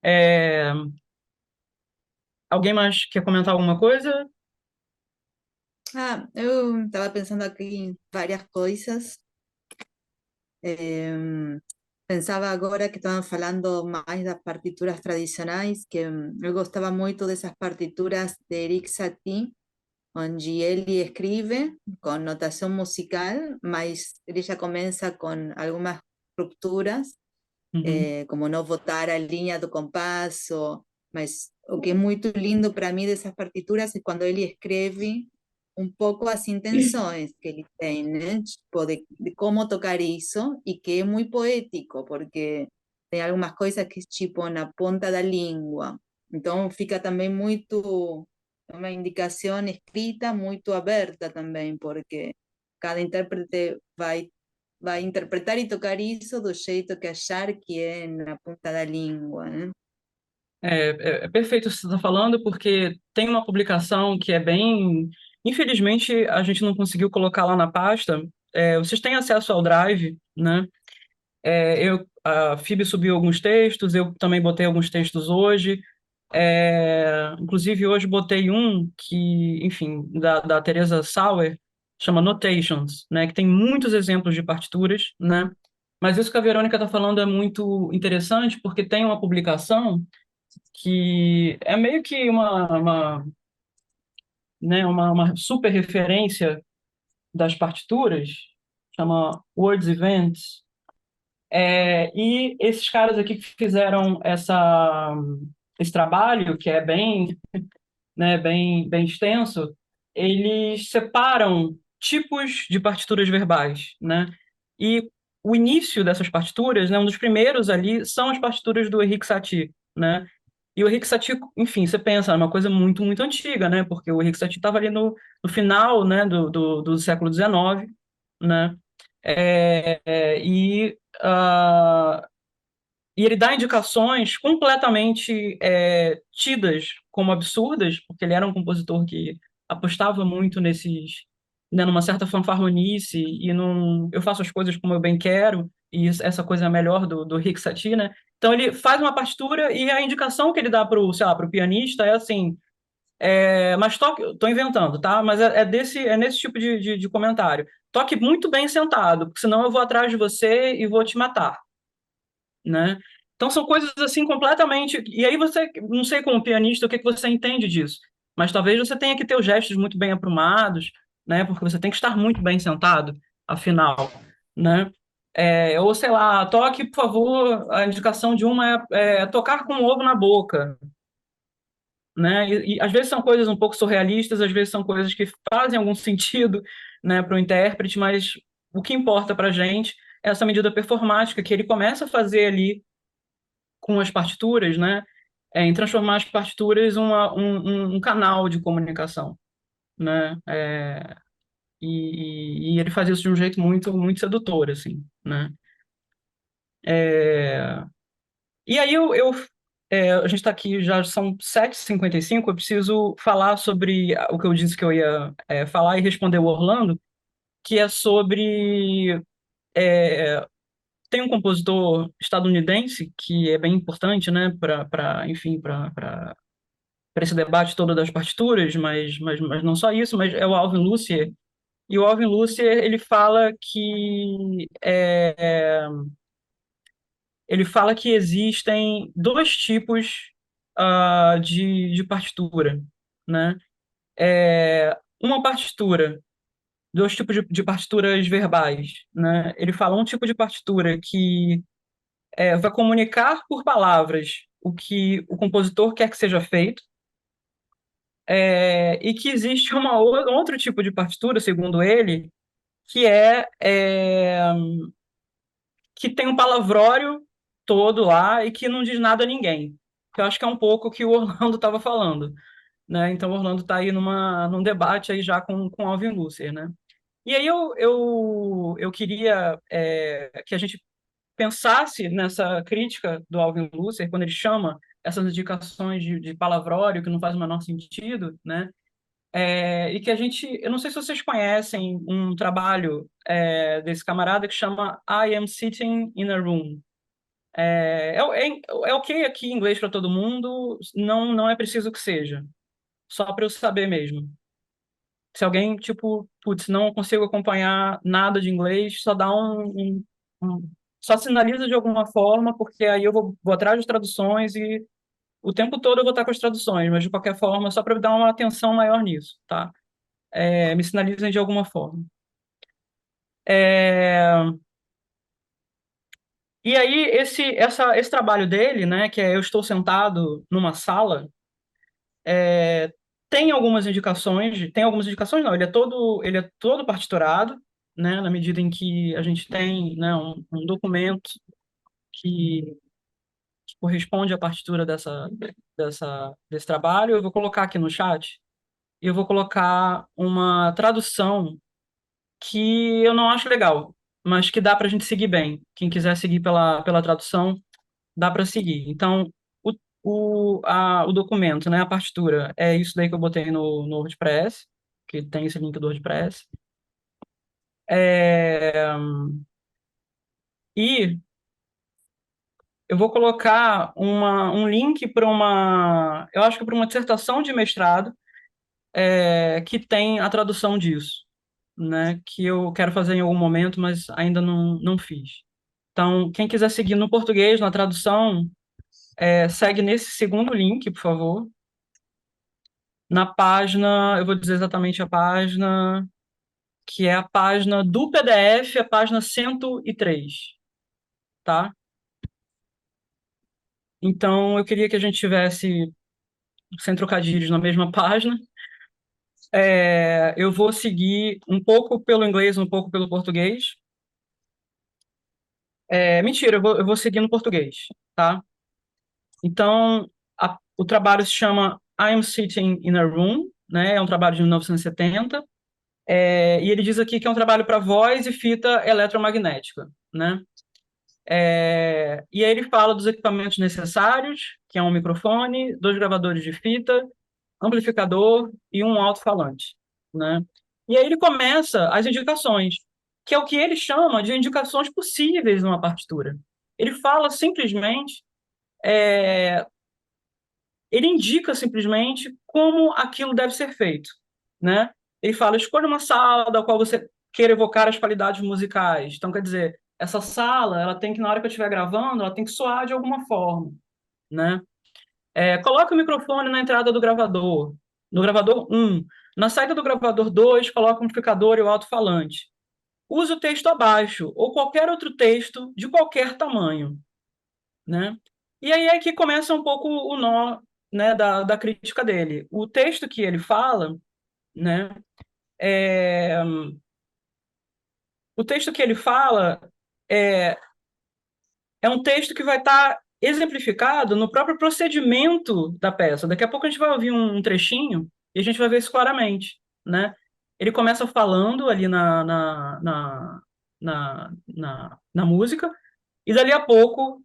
Speaker 2: É, Alguém mais quer comentar alguma coisa?
Speaker 3: Eu estaba pensando aquí en varias cosas. Pensaba agora que estaban falando más das partituras tradicionais, que eu gostava muito dessas partituras de Eric Satie, onde ele escreve com notação musical, mas ele já começa com algumas rupturas, como não botar a linha do compasso, mas o que é muito lindo para mim dessas partituras é quando ele escreve um pouco as intenções que ele tem, né? Tipo, de como tocar isso, e que é muito poético, porque tem algumas coisas que tipo na ponta da língua, então fica também muito uma indicação escrita muito aberta também, porque cada intérprete vai interpretar e tocar isso do jeito que achar que é na ponta da língua, né?
Speaker 2: É perfeito o que você está falando, porque tem uma publicação que é bem. Infelizmente, a gente não conseguiu colocar lá na pasta. Vocês têm acesso ao Drive, né? A Phoebe subiu alguns textos, eu também botei alguns textos hoje. Inclusive, hoje botei um que, enfim, da Teresa Sauer, chama Notations, né? Que tem muitos exemplos de partituras, né? Mas isso que a Verônica está falando é muito interessante, porque tem uma publicação que é meio que uma super referência das partituras, chama Words Events, e esses caras aqui que fizeram esse trabalho, que é bem, né, bem extenso, eles separam tipos de partituras verbais, né? E o início dessas partituras, né, um dos primeiros ali, são as partituras do Henrique Satie, né? E o Henrique Satie, enfim, você pensa, é uma coisa muito, muito antiga, né? Porque o Henrique Satie estava ali no final, né, do século XIX, né? É, é, e, ah, e ele dá indicações completamente tidas como absurdas, porque ele era um compositor que apostava muito né, numa certa fanfarronice e eu faço as coisas como eu bem quero, e essa coisa é melhor do Rick Satie, né? Então ele faz uma partitura e a indicação que ele dá sei lá, pro pianista é assim, mas toque, estou inventando, tá? Mas é nesse tipo de comentário. Toque muito bem sentado, porque senão eu vou atrás de você e vou te matar, né? Então são coisas assim completamente. E aí você, não sei como pianista o que você entende disso, mas talvez você tenha que ter os gestos muito bem aprumados, né? Porque você tem que estar muito bem sentado, afinal, né? Ou sei lá, toque, por favor, a indicação de uma é tocar com o ovo na boca, né? E às vezes são coisas um pouco surrealistas, às vezes são coisas que fazem algum sentido, né, para o intérprete, mas o que importa para a gente é essa medida performática que ele começa a fazer ali com as partituras, né, em transformar as partituras um canal de comunicação, né, e ele faz isso de um jeito muito, muito sedutor, assim, né. E aí a gente está aqui, já são 7h55, eu preciso falar sobre o que eu disse que eu ia falar e responder o Orlando, que é sobre... tem um compositor estadunidense que é bem importante, né, enfim, para esse debate todo das partituras, mas não só isso, mas é o Alvin Lucier. E o Alvin Lucier, ele fala que existem dois tipos de partitura, né? Uma partitura, dois tipos de partituras verbais, né? Ele fala um tipo de partitura que vai comunicar por palavras o que o compositor quer que seja feito, e que existe outro tipo de partitura, segundo ele, que que tem um palavrório todo lá e que não diz nada a ninguém. Que eu acho que é um pouco o que o Orlando estava falando, né? Então o Orlando está aí num debate aí já com Alvin Lucier, né? E aí eu queria que a gente pensasse nessa crítica do Alvin Lucier, quando ele chama essas indicações de palavrório que não faz o menor sentido, né? E que eu não sei se vocês conhecem um trabalho desse camarada que chama I Am Sitting in a Room. É ok aqui em inglês para todo mundo, não é preciso que seja, só para eu saber mesmo. Se alguém, tipo, putz, não consigo acompanhar nada de inglês, só dá só sinaliza de alguma forma, porque aí eu vou atrás de traduções e o tempo todo eu vou estar com as traduções, mas de qualquer forma, só para dar uma atenção maior nisso, tá? Me sinalizem de alguma forma. E aí, esse trabalho dele, né, que é Eu Estou Sentado numa Sala, tem algumas indicações não, ele é todo partiturado, né, na medida em que a gente tem, né, um documento que corresponde à partitura desse trabalho. Eu vou colocar aqui no chat, e eu vou colocar uma tradução que eu não acho legal, mas que dá para a gente seguir bem. Quem quiser seguir pela tradução, dá para seguir. Então, o documento, né, a partitura, é isso daí que eu botei no WordPress, que tem esse link do WordPress. E eu vou colocar um link eu acho que para uma dissertação de mestrado, que tem a tradução disso, né, que eu quero fazer em algum momento, mas ainda não fiz. Então, quem quiser seguir no português, na tradução, segue nesse segundo link, por favor. Na página, eu vou dizer exatamente a página, que é a página do PDF, a página 103, tá? Então, eu queria que a gente tivesse, sem trocadilhos, na mesma página. Eu vou seguir um pouco pelo inglês, um pouco pelo português. Mentira, eu vou seguir no português, tá? Então, o trabalho se chama I Am Sitting in a Room, né? É um trabalho de 1970, e ele diz aqui que é um trabalho para voz e fita eletromagnética, né? E aí ele fala dos equipamentos necessários, que é um microfone, 2 gravadores de fita, amplificador e um alto-falante, né? E aí ele começa as indicações, que é o que ele chama de indicações possíveis numa partitura. Ele fala simplesmente, ele indica simplesmente como aquilo deve ser feito, né? Ele fala, escolha uma sala da qual você queira evocar as qualidades musicais. Então, quer dizer, essa sala, ela tem que, na hora que eu estiver gravando, ela tem que soar de alguma forma, né? Coloque o microfone na entrada do gravador, no gravador 1. Na saída do gravador 2, coloque o amplificador e o alto-falante. Use o texto abaixo, ou qualquer outro texto de qualquer tamanho, né? E aí é que começa um pouco o nó, né, da crítica dele. O texto que ele fala, né, o texto que ele fala é um texto que vai estar exemplificado no próprio procedimento da peça. Daqui a pouco a gente vai ouvir um trechinho e a gente vai ver isso claramente, né? Ele começa falando ali na música, e dali a pouco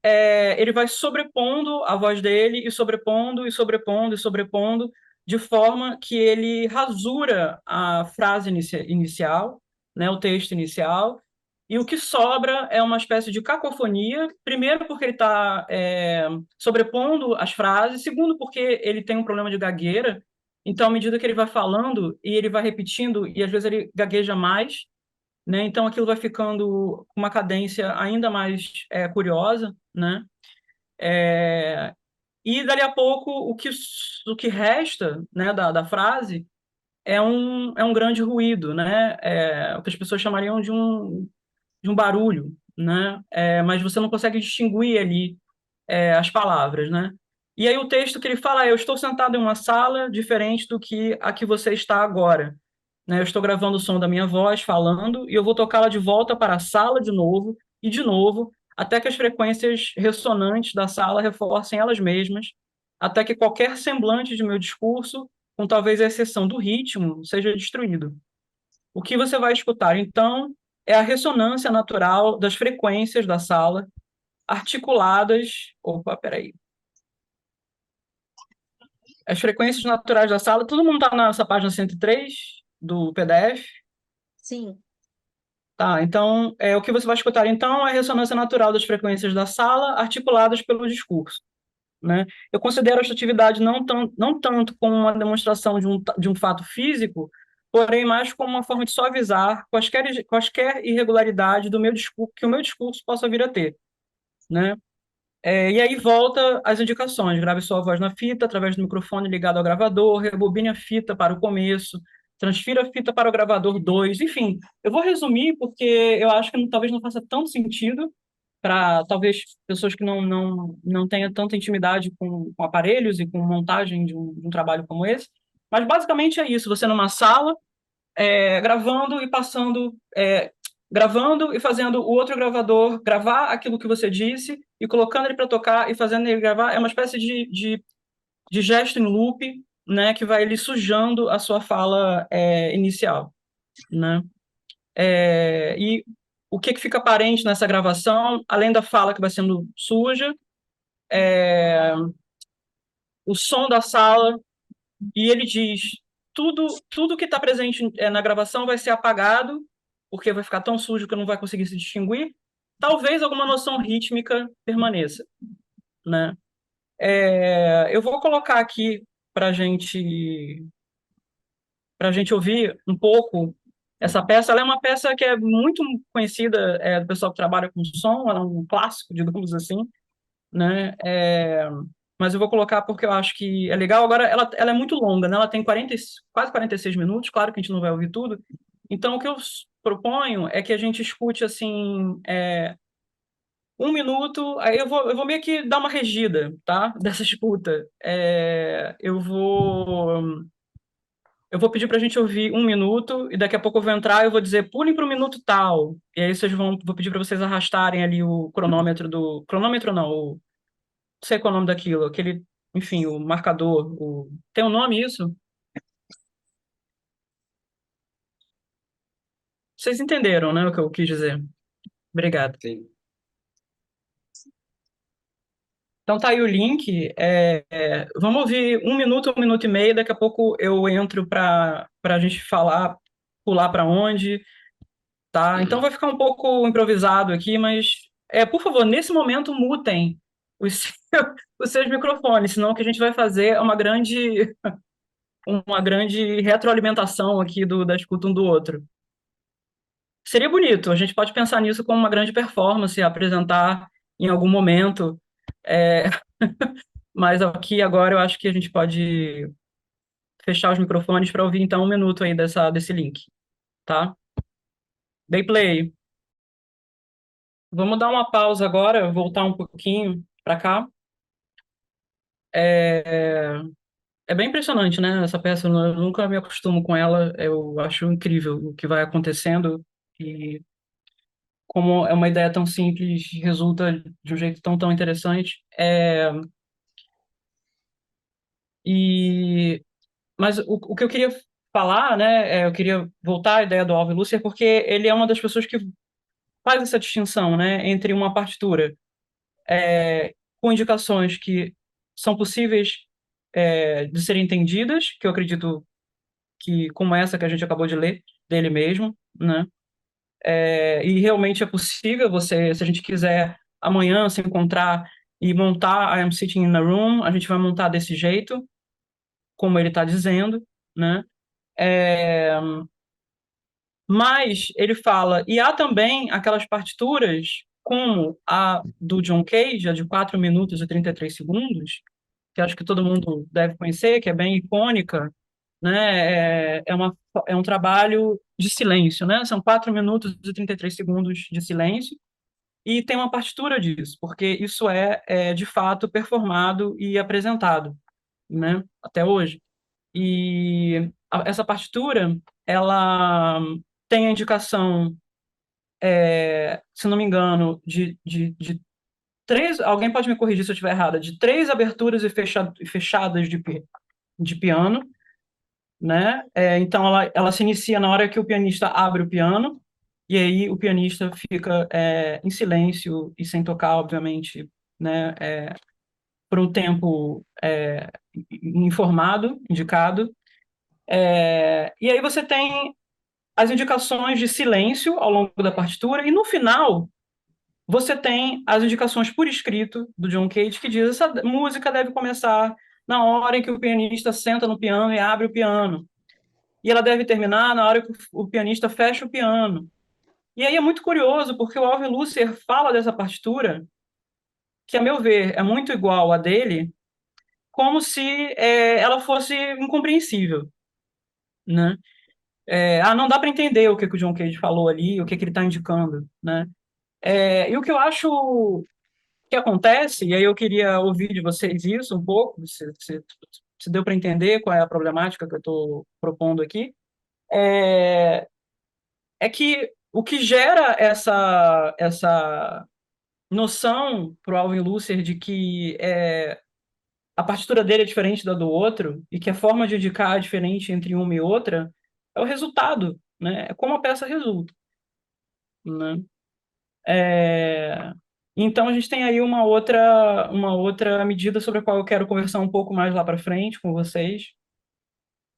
Speaker 2: ele vai sobrepondo a voz dele, e sobrepondo, e sobrepondo, e sobrepondo, de forma que ele rasura a frase inicial, né, o texto inicial, e o que sobra é uma espécie de cacofonia, primeiro porque ele está sobrepondo as frases, segundo porque ele tem um problema de gagueira, então, à medida que ele vai falando e ele vai repetindo, e às vezes ele gagueja mais, né, então aquilo vai ficando com uma cadência ainda mais curiosa, né? E dali a pouco o que resta, né, da frase é um grande ruído, né? O que as pessoas chamariam de um barulho, né? Mas você não consegue distinguir ali as palavras, né? E aí o texto que ele fala é: eu estou sentado em uma sala diferente do que a que você está agora, né? Eu estou gravando o som da minha voz falando e eu vou tocá-la de volta para a sala de novo, até que as frequências ressonantes da sala reforcem elas mesmas, até que qualquer semblante de meu discurso, com talvez a exceção do ritmo, seja destruído. O que você vai escutar, então, é a ressonância natural das frequências da sala, articuladas. Opa, peraí. As frequências naturais da sala. Todo mundo está nessa página 103 do PDF?
Speaker 10: Sim.
Speaker 2: Tá, então, o que você vai escutar, então, é a ressonância natural das frequências da sala, articuladas pelo discurso, né? Eu considero esta atividade não tanto como uma demonstração de um fato físico, porém mais como uma forma de suavizar quaisquer irregularidade do meu discurso, que o meu discurso possa vir a ter, né? E aí volta as indicações: grave sua voz na fita através do microfone ligado ao gravador, rebobine a fita para o começo, transfira a fita para o gravador 2, enfim. Eu vou resumir porque eu acho que talvez não faça tanto sentido para talvez pessoas que não tenham tanta intimidade com aparelhos e com montagem de um trabalho como esse. Mas basicamente é isso: você numa sala, gravando e passando, gravando e fazendo o outro gravador gravar aquilo que você disse e colocando ele para tocar e fazendo ele gravar. É uma espécie de gesto em loop, né, que vai ele sujando a sua fala inicial, né? E o que fica aparente nessa gravação, além da fala que vai sendo suja, o som da sala, e ele diz: tudo que está presente na gravação vai ser apagado, porque vai ficar tão sujo que não vai conseguir se distinguir. Talvez alguma noção rítmica permaneça, né? Eu vou colocar aqui para a gente ouvir um pouco essa peça. Ela é uma peça que é muito conhecida do pessoal que trabalha com som, ela é um clássico, digamos assim, né? Mas eu vou colocar porque eu acho que é legal. Agora, ela é muito longa, né? Ela tem quase 46 minutos, claro que a gente não vai ouvir tudo. Então, o que eu proponho é que a gente escute, assim, 1 minuto, aí eu vou meio que dar uma regida, tá? Dessa escuta. Eu vou pedir para a gente ouvir 1 minuto e daqui a pouco eu vou entrar e eu vou dizer: pulem para o minuto tal. E aí vou pedir para vocês arrastarem ali o cronômetro Cronômetro não, não sei qual é o nome daquilo, enfim, o marcador. Tem um nome isso? Vocês entenderam, né, o que eu quis dizer? Obrigado.
Speaker 14: Sim.
Speaker 2: Então tá aí o link. Vamos ouvir 1 minuto, 1 minuto e meio. Daqui a pouco eu entro para a gente pular para onde, tá? Então vai ficar um pouco improvisado aqui, mas por favor, nesse momento mutem os seus microfones, senão o que a gente vai fazer é uma grande retroalimentação aqui da escuta um do outro. Seria bonito, a gente pode pensar nisso como uma grande performance, apresentar em algum momento. Mas aqui agora eu acho que a gente pode fechar os microfones para ouvir então 1 minuto aí desse link, tá? Dei play. Vamos dar uma pausa agora, voltar um pouquinho para cá. É bem impressionante, né? Essa peça, eu nunca me acostumo com ela. Eu acho incrível o que vai acontecendo e como é uma ideia tão simples, resulta de um jeito tão interessante. Mas o que eu queria falar, né? Eu queria voltar à ideia do Alvin Lucier, porque ele é uma das pessoas que faz essa distinção, né, entre uma partitura com indicações que são possíveis de serem entendidas, que eu acredito que, como essa que a gente acabou de ler, dele mesmo, né? E realmente é possível você, se a gente quiser amanhã se encontrar e montar I Am Sitting in a Room, a gente vai montar desse jeito, como ele está dizendo, né? Mas ele fala, e há também aquelas partituras, como a do John Cage, a de 4 minutos e 33 segundos, que acho que todo mundo deve conhecer, que é bem icônica, né? É um trabalho de silêncio, né? São 4 minutos e 33 segundos de silêncio, e tem uma partitura disso, porque isso é de fato performado e apresentado, né? Até hoje. E essa partitura, ela tem a indicação, se não me engano, de três, alguém pode me corrigir se eu estiver errada, de 3 aberturas e fechadas de piano, né? Então ela se inicia na hora que o pianista abre o piano, e aí o pianista fica em silêncio e sem tocar, obviamente, né? Por um tempo informado, indicado. E aí você tem as indicações de silêncio ao longo da partitura, e no final você tem as indicações por escrito do John Cage, que diz essa música deve começar na hora em que o pianista senta no piano e abre o piano. E ela deve terminar na hora que o pianista fecha o piano. E aí é muito curioso, porque o Alvin Lusser fala dessa partitura, que, a meu ver, é muito igual à dele, como se ela fosse incompreensível, né? Não dá para entender o que o John Cage falou ali, o que ele está indicando, né? E o que eu acho que acontece, e aí eu queria ouvir de vocês isso um pouco, se deu para entender qual é a problemática que eu estou propondo aqui, é que o que gera essa noção para o Alvin Lusser de que a partitura dele é diferente da do outro e que a forma de indicar é diferente entre uma e outra é o resultado, né? É como a peça resulta, né? Então a gente tem aí uma outra medida sobre a qual eu quero conversar um pouco mais lá para frente com vocês.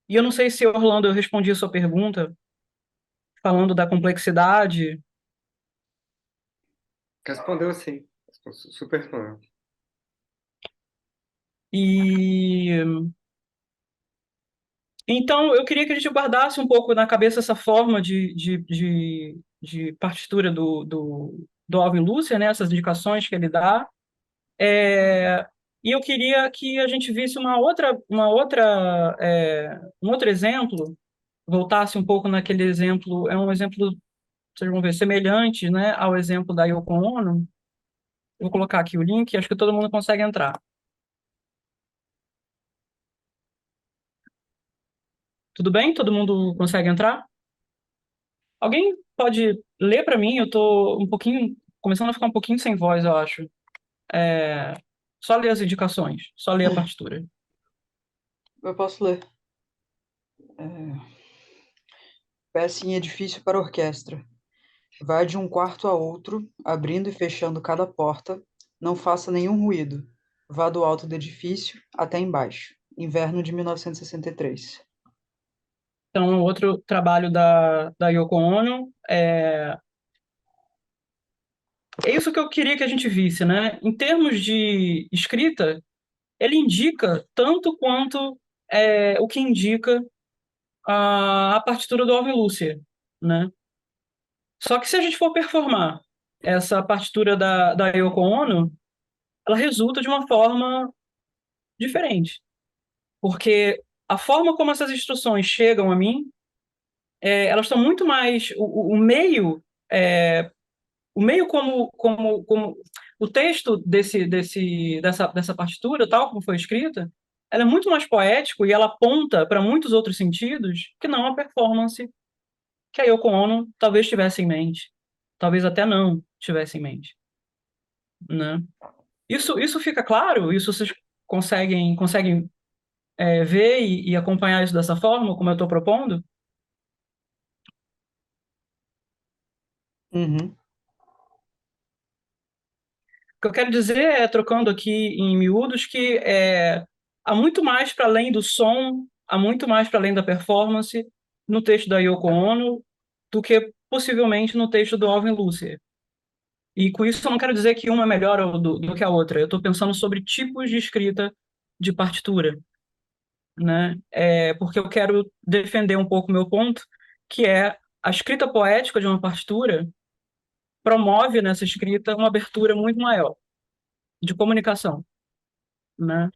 Speaker 2: E eu não sei se, Orlando, eu respondi a sua pergunta falando da complexidade.
Speaker 14: Respondeu sim. Super respondeu.
Speaker 2: Então, eu queria que a gente guardasse um pouco na cabeça essa forma de partitura do Alvin Lusser, né? Essas indicações que ele dá. E eu queria que a gente visse um outro exemplo, voltasse um pouco naquele exemplo, é um exemplo, vocês vão ver, semelhante, né, ao exemplo da Yoko Ono. Vou colocar aqui o link, acho que todo mundo consegue entrar. Tudo bem? Todo mundo consegue entrar? Alguém pode ler para mim? Eu estou começando a ficar um pouquinho sem voz, eu acho. Só ler as indicações, só ler a partitura.
Speaker 7: Eu posso ler. Pecinha difícil para orquestra. Vá de um quarto a outro, abrindo e fechando cada porta. Não faça nenhum ruído. Vá do alto do edifício até embaixo. Inverno de 1963.
Speaker 2: Então, outro trabalho da Yoko Ono é isso que eu queria que a gente visse, né? Em termos de escrita, ele indica tanto quanto o que indica a partitura do Alvin Lusser, né? Só que se a gente for performar essa partitura da Yoko Ono, ela resulta de uma forma diferente, porque a forma como essas instruções chegam a mim, elas estão muito mais o meio como o texto dessa partitura, tal como foi escrita, ela é muito mais poético e ela aponta para muitos outros sentidos que não a performance que a Yoko Ono talvez tivesse em mente, talvez até não tivesse em mente, né? Isso fica claro? Isso vocês conseguem ver e acompanhar isso dessa forma, como eu estou propondo?
Speaker 7: Uhum.
Speaker 2: O que eu quero dizer trocando aqui em miúdos, que há muito mais para além do som, há muito mais para além da performance no texto da Yoko Ono, do que possivelmente no texto do Alvin Lucier. E com isso eu não quero dizer que uma é melhor do que a outra. Eu estou pensando sobre tipos de escrita de partitura, né? Porque eu quero defender um pouco o meu ponto, que é a escrita poética de uma partitura promove nessa escrita uma abertura muito maior de comunicação, né?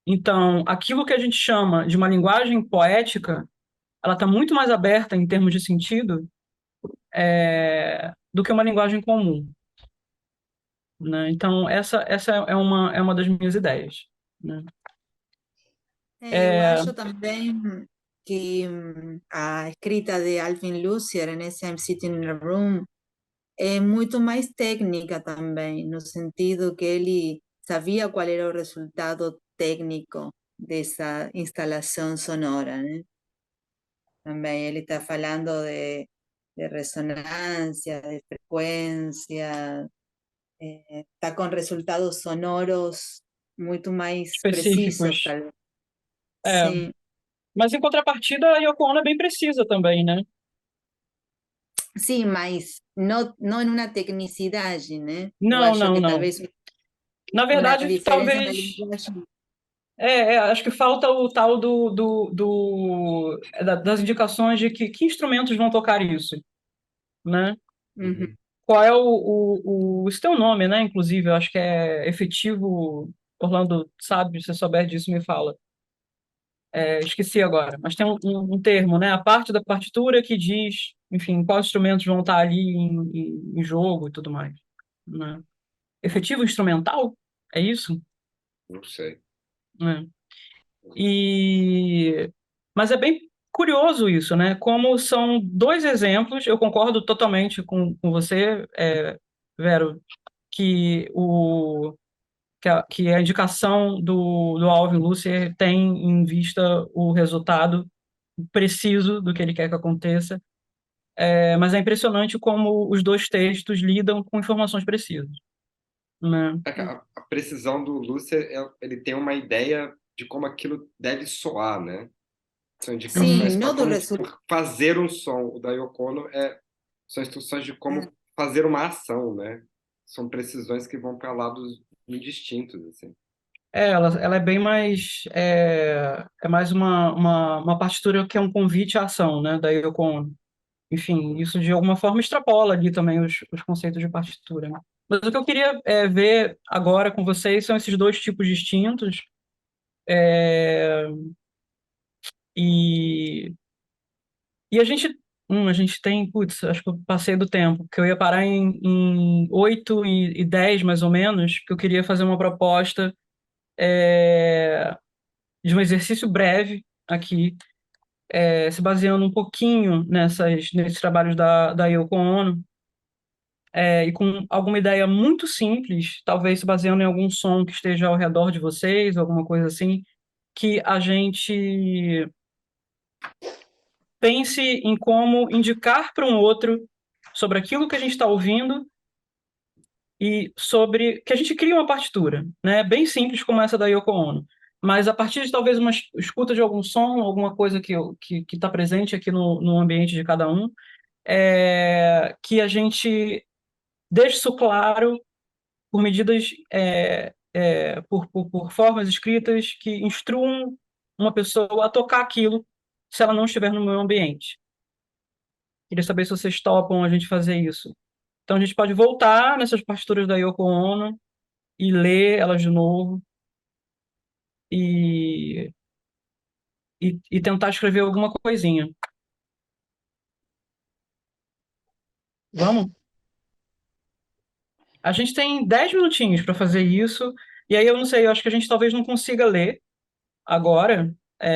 Speaker 2: Então, aquilo que a gente chama de uma linguagem poética, ela está muito mais aberta em termos de sentido do que uma linguagem comum, né? Então, essa é uma das minhas ideias, né?
Speaker 3: Eu acho também que a escrita de Alvin Lucier nesse I'm Sitting in a Room é muito mais técnica também, no sentido que ele sabia qual era o resultado técnico dessa instalação sonora, né? Também ele está falando de ressonância, de frequência, está com resultados sonoros muito mais precisos,
Speaker 2: Específicos.
Speaker 3: talvez.
Speaker 2: É,
Speaker 3: Sim.
Speaker 2: Mas, em contrapartida, a Yoko Ono é bem precisa também, né?
Speaker 3: Sim, mas não em uma tecnicidade, né? Eu
Speaker 2: Não,
Speaker 3: acho
Speaker 2: não,
Speaker 3: que
Speaker 2: não.
Speaker 3: talvez
Speaker 2: Na
Speaker 3: uma
Speaker 2: verdade,
Speaker 3: diferença na
Speaker 2: talvez...
Speaker 3: linguagem.
Speaker 2: acho que falta o tal das indicações de que instrumentos vão tocar isso, né?
Speaker 3: Uhum.
Speaker 2: Qual é esse teu nome, né? Inclusive, eu acho que é efetivo. Orlando, sabe, se você souber disso, me fala. Esqueci agora, mas tem um termo, né? A parte da partitura que diz, enfim, quais instrumentos vão estar ali em jogo e tudo mais, né? Efetivo instrumental? É isso?
Speaker 14: Não sei.
Speaker 2: É. Mas é bem curioso isso, né? Como são dois exemplos, eu concordo totalmente com você, Vero, que, que a indicação do Alvin Lucier tem em vista o resultado preciso do que ele quer que aconteça, mas é impressionante como os dois textos lidam com informações precisas, né?
Speaker 14: A precisão do Lúcio, ele tem uma ideia de como aquilo deve soar, né? São indicações
Speaker 3: Sim,
Speaker 14: para
Speaker 3: não do
Speaker 14: como
Speaker 3: resultado.
Speaker 14: fazer um som. O da Yoko Ono são instruções de como fazer uma ação, né? São precisões que vão para lados indistintos, assim.
Speaker 2: Ela é bem mais é mais uma partitura que é um convite à ação, né, da Yoko Ono. Enfim, isso de alguma forma extrapola ali também os conceitos de partitura, né? Mas o que eu queria ver agora com vocês são esses dois tipos distintos, é, e a gente tem, putz, acho que eu passei do tempo, porque eu ia parar em 8 e 10 mais ou menos, que eu queria fazer uma proposta de um exercício breve aqui, se baseando um pouquinho nesses trabalhos da Yoko Ono, e com alguma ideia muito simples, talvez se baseando em algum som que esteja ao redor de vocês, alguma coisa assim, que a gente pense em como indicar para um outro sobre aquilo que a gente está ouvindo e sobre que a gente cria uma partitura, né? Bem simples como essa da Yoko Ono, mas a partir de talvez uma escuta de algum som, alguma coisa que está presente aqui no ambiente de cada um, que a gente deixe isso claro por medidas, por formas escritas que instruam uma pessoa a tocar aquilo se ela não estiver no meu ambiente. Queria saber se vocês topam a gente fazer isso. Então a gente pode voltar nessas partituras da Yoko Ono e ler elas de novo e, e tentar escrever alguma coisinha. Vamos? A gente tem 10 minutinhos para fazer isso, e aí eu não sei, eu acho que a gente talvez não consiga ler agora,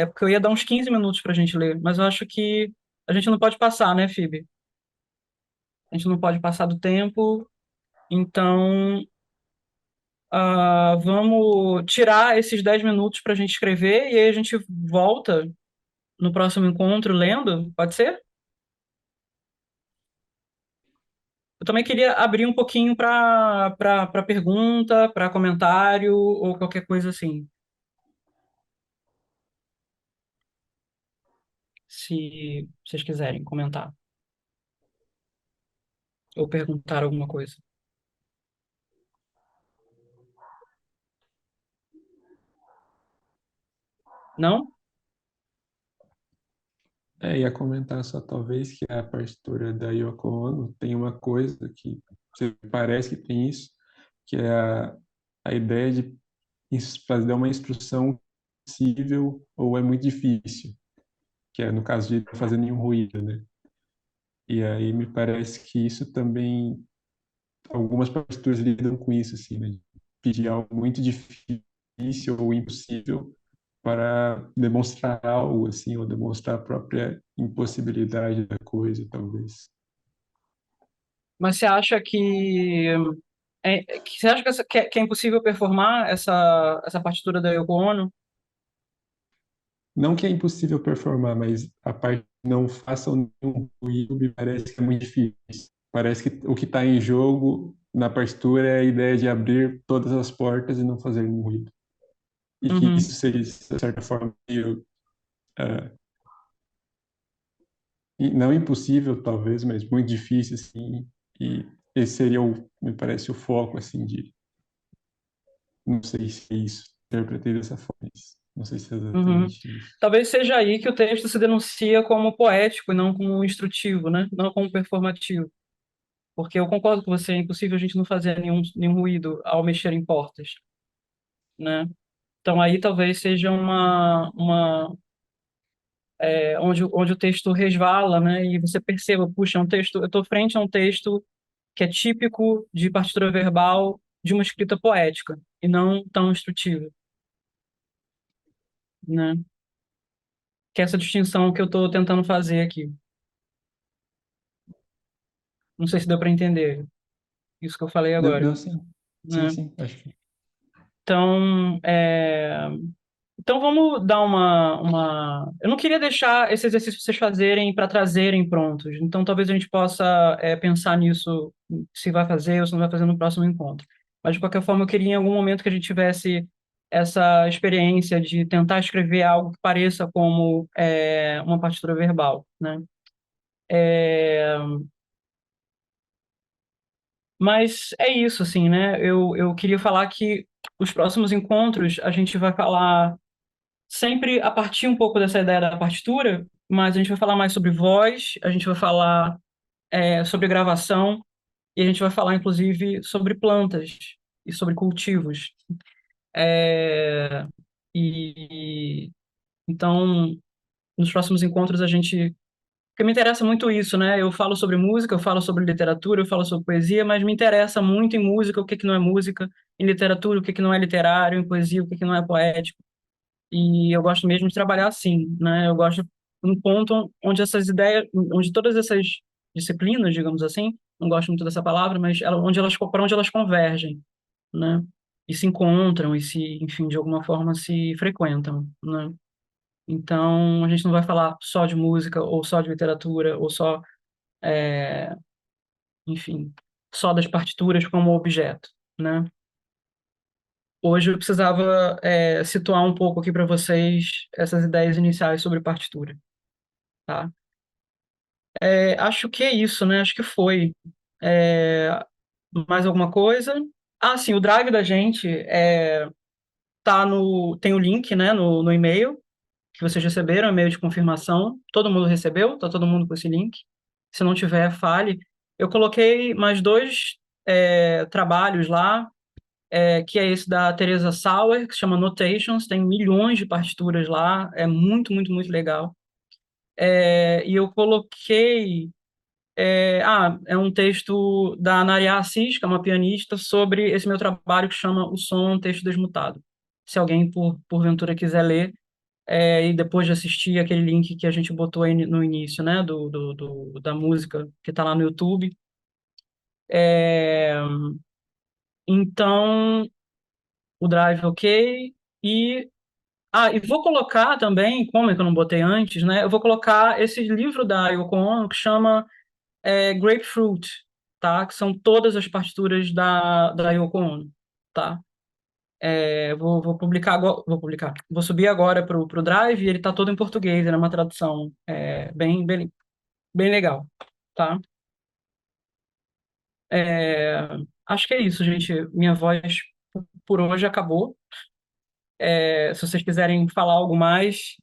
Speaker 2: porque eu ia dar uns 15 minutos para a gente ler, mas eu acho que a gente não pode passar, né, Phoebe? A gente não pode passar do tempo, então vamos tirar esses 10 minutos para a gente escrever, e aí a gente volta no próximo encontro lendo, pode ser? Eu também queria abrir um pouquinho para pergunta, para comentário ou qualquer coisa assim. se vocês quiserem comentar ou perguntar alguma coisa. Não?
Speaker 5: Ia comentar só talvez que a partitura da Yoko Ono tem uma coisa que parece que tem isso, que é a ideia de fazer uma instrução possível ou é muito difícil, que é no caso de não fazer nenhum ruído, né? E aí me parece que isso também, algumas partituras lidam com isso, assim, né? De pedir algo muito difícil ou impossível para demonstrar algo, assim, ou demonstrar a própria impossibilidade da coisa, talvez.
Speaker 2: Mas você acha você acha que é impossível performar essa partitura da Yoko Ono?
Speaker 5: Não que é impossível performar, mas a parte de não façam nenhum ruído me parece que é muito difícil. Parece que o que está em jogo na partitura é a ideia de abrir todas as portas e não fazer nenhum ruído. E que isso seria, de certa forma, meio, não impossível, talvez, mas muito difícil, assim. E esse seria, me parece, o foco, assim, de... Não sei se é isso, interpretei dessa forma. Não sei se é exatamente isso.
Speaker 2: Talvez seja aí que o texto se denuncia como poético e não como instrutivo, né? Não como performativo. Porque eu concordo com você, é impossível a gente não fazer nenhum ruído ao mexer em portas, né? Então aí talvez seja onde o texto resvala, né? E você perceba, puxa, eu estou frente a um texto que é típico de partitura verbal de uma escrita poética e não tão instrutiva, né? Que é essa distinção que eu estou tentando fazer aqui. Não sei se deu para entender isso que eu falei agora.
Speaker 5: Deu sim.
Speaker 2: Né?
Speaker 5: Sim, acho que...
Speaker 2: Então vamos dar uma... Eu não queria deixar esse exercício vocês fazerem para trazerem prontos. Então talvez a gente possa pensar nisso, se vai fazer ou se não vai fazer no próximo encontro. Mas de qualquer forma eu queria em algum momento que a gente tivesse essa experiência de tentar escrever algo que pareça como uma partitura verbal, né? Mas é isso, assim, né? Eu queria falar que os próximos encontros a gente vai falar sempre a partir um pouco dessa ideia da partitura, mas a gente vai falar mais sobre voz, a gente vai falar sobre gravação e a gente vai falar, inclusive, sobre plantas e sobre cultivos. Então, nos próximos encontros a gente... Porque me interessa muito isso, né? Eu falo sobre música, eu falo sobre literatura, eu falo sobre poesia, mas me interessa muito em música o que que não é música, em literatura o que que não é literário, em poesia o que que não é poético. E eu gosto mesmo de trabalhar assim, né? Eu gosto de um ponto onde essas ideias, onde todas essas disciplinas, digamos assim, não gosto muito dessa palavra, mas para onde elas convergem, né? E se encontram e se, enfim, de alguma forma se frequentam, né? Então, a gente não vai falar só de música ou só de literatura ou só, enfim, só das partituras como objeto, né? Hoje eu precisava situar um pouco aqui para vocês essas ideias iniciais sobre partitura, tá? Acho que é isso, né? Acho que foi. Mais alguma coisa? Ah, sim, o drive da gente tem o link, né, no e-mail que vocês receberam, e-mail de confirmação. Todo mundo recebeu? Tá todo mundo com esse link? Se não tiver, fale. Eu coloquei mais dois trabalhos lá, que é esse da Teresa Sauer, que se chama Notations, tem milhões de partituras lá, é muito, muito, muito legal. E eu coloquei... é um texto da Naria Assis, que é uma pianista, sobre esse meu trabalho que chama O Som, um Texto Desmutado. Se alguém, porventura, quiser ler, e depois de assistir aquele link que a gente botou aí no início, né, da música, que está lá no YouTube. Então, o Drive ok. E vou colocar também, como é que eu não botei antes, né? Eu vou colocar esse livro da Yoko Ono que chama Grapefruit, tá? Que são todas as partituras da Yoko Ono, tá? Vou publicar agora, vou subir agora para o Drive e ele está todo em português, ele é uma tradução bem legal, tá? Acho que é isso, gente. Minha voz por hoje acabou. Se vocês quiserem falar algo mais,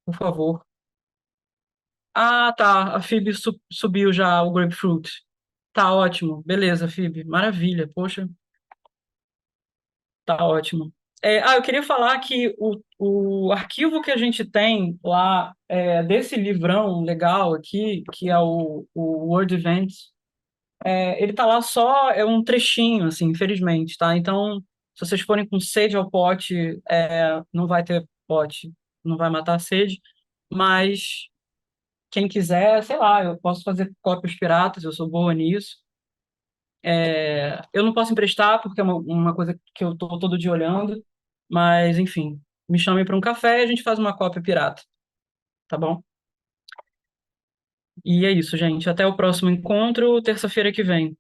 Speaker 2: por favor. Ah, tá. A Phoebe subiu já o Grapefruit. Tá ótimo. Beleza, Phoebe. Maravilha. Poxa, tá ótimo. Eu queria falar que o arquivo que a gente tem lá desse livrão legal aqui, que é o Word Events, ele tá lá só, é um trechinho, assim, infelizmente, tá? Então, se vocês forem com sede ao pote, não vai ter pote, não vai matar a sede, mas quem quiser, sei lá, eu posso fazer cópias piratas, eu sou boa nisso. Eu não posso emprestar, porque é uma coisa que eu tô todo dia olhando, mas, enfim, me chamem para um café e a gente faz uma cópia pirata, tá bom? E é isso, gente. Até o próximo encontro, terça-feira que vem.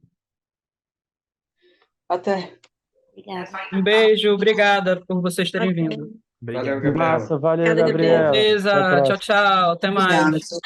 Speaker 7: Até.
Speaker 11: Obrigada.
Speaker 2: Um beijo, obrigada por vocês terem vindo.
Speaker 14: Valeu,
Speaker 4: Massa,
Speaker 14: Gabriela.
Speaker 4: valeu,
Speaker 10: Obrigada,
Speaker 4: Gabriela.
Speaker 2: Beleza,
Speaker 4: Até a
Speaker 2: tchau,
Speaker 4: próxima.
Speaker 2: tchau. Até
Speaker 13: Obrigada,
Speaker 2: mais.
Speaker 13: tchau.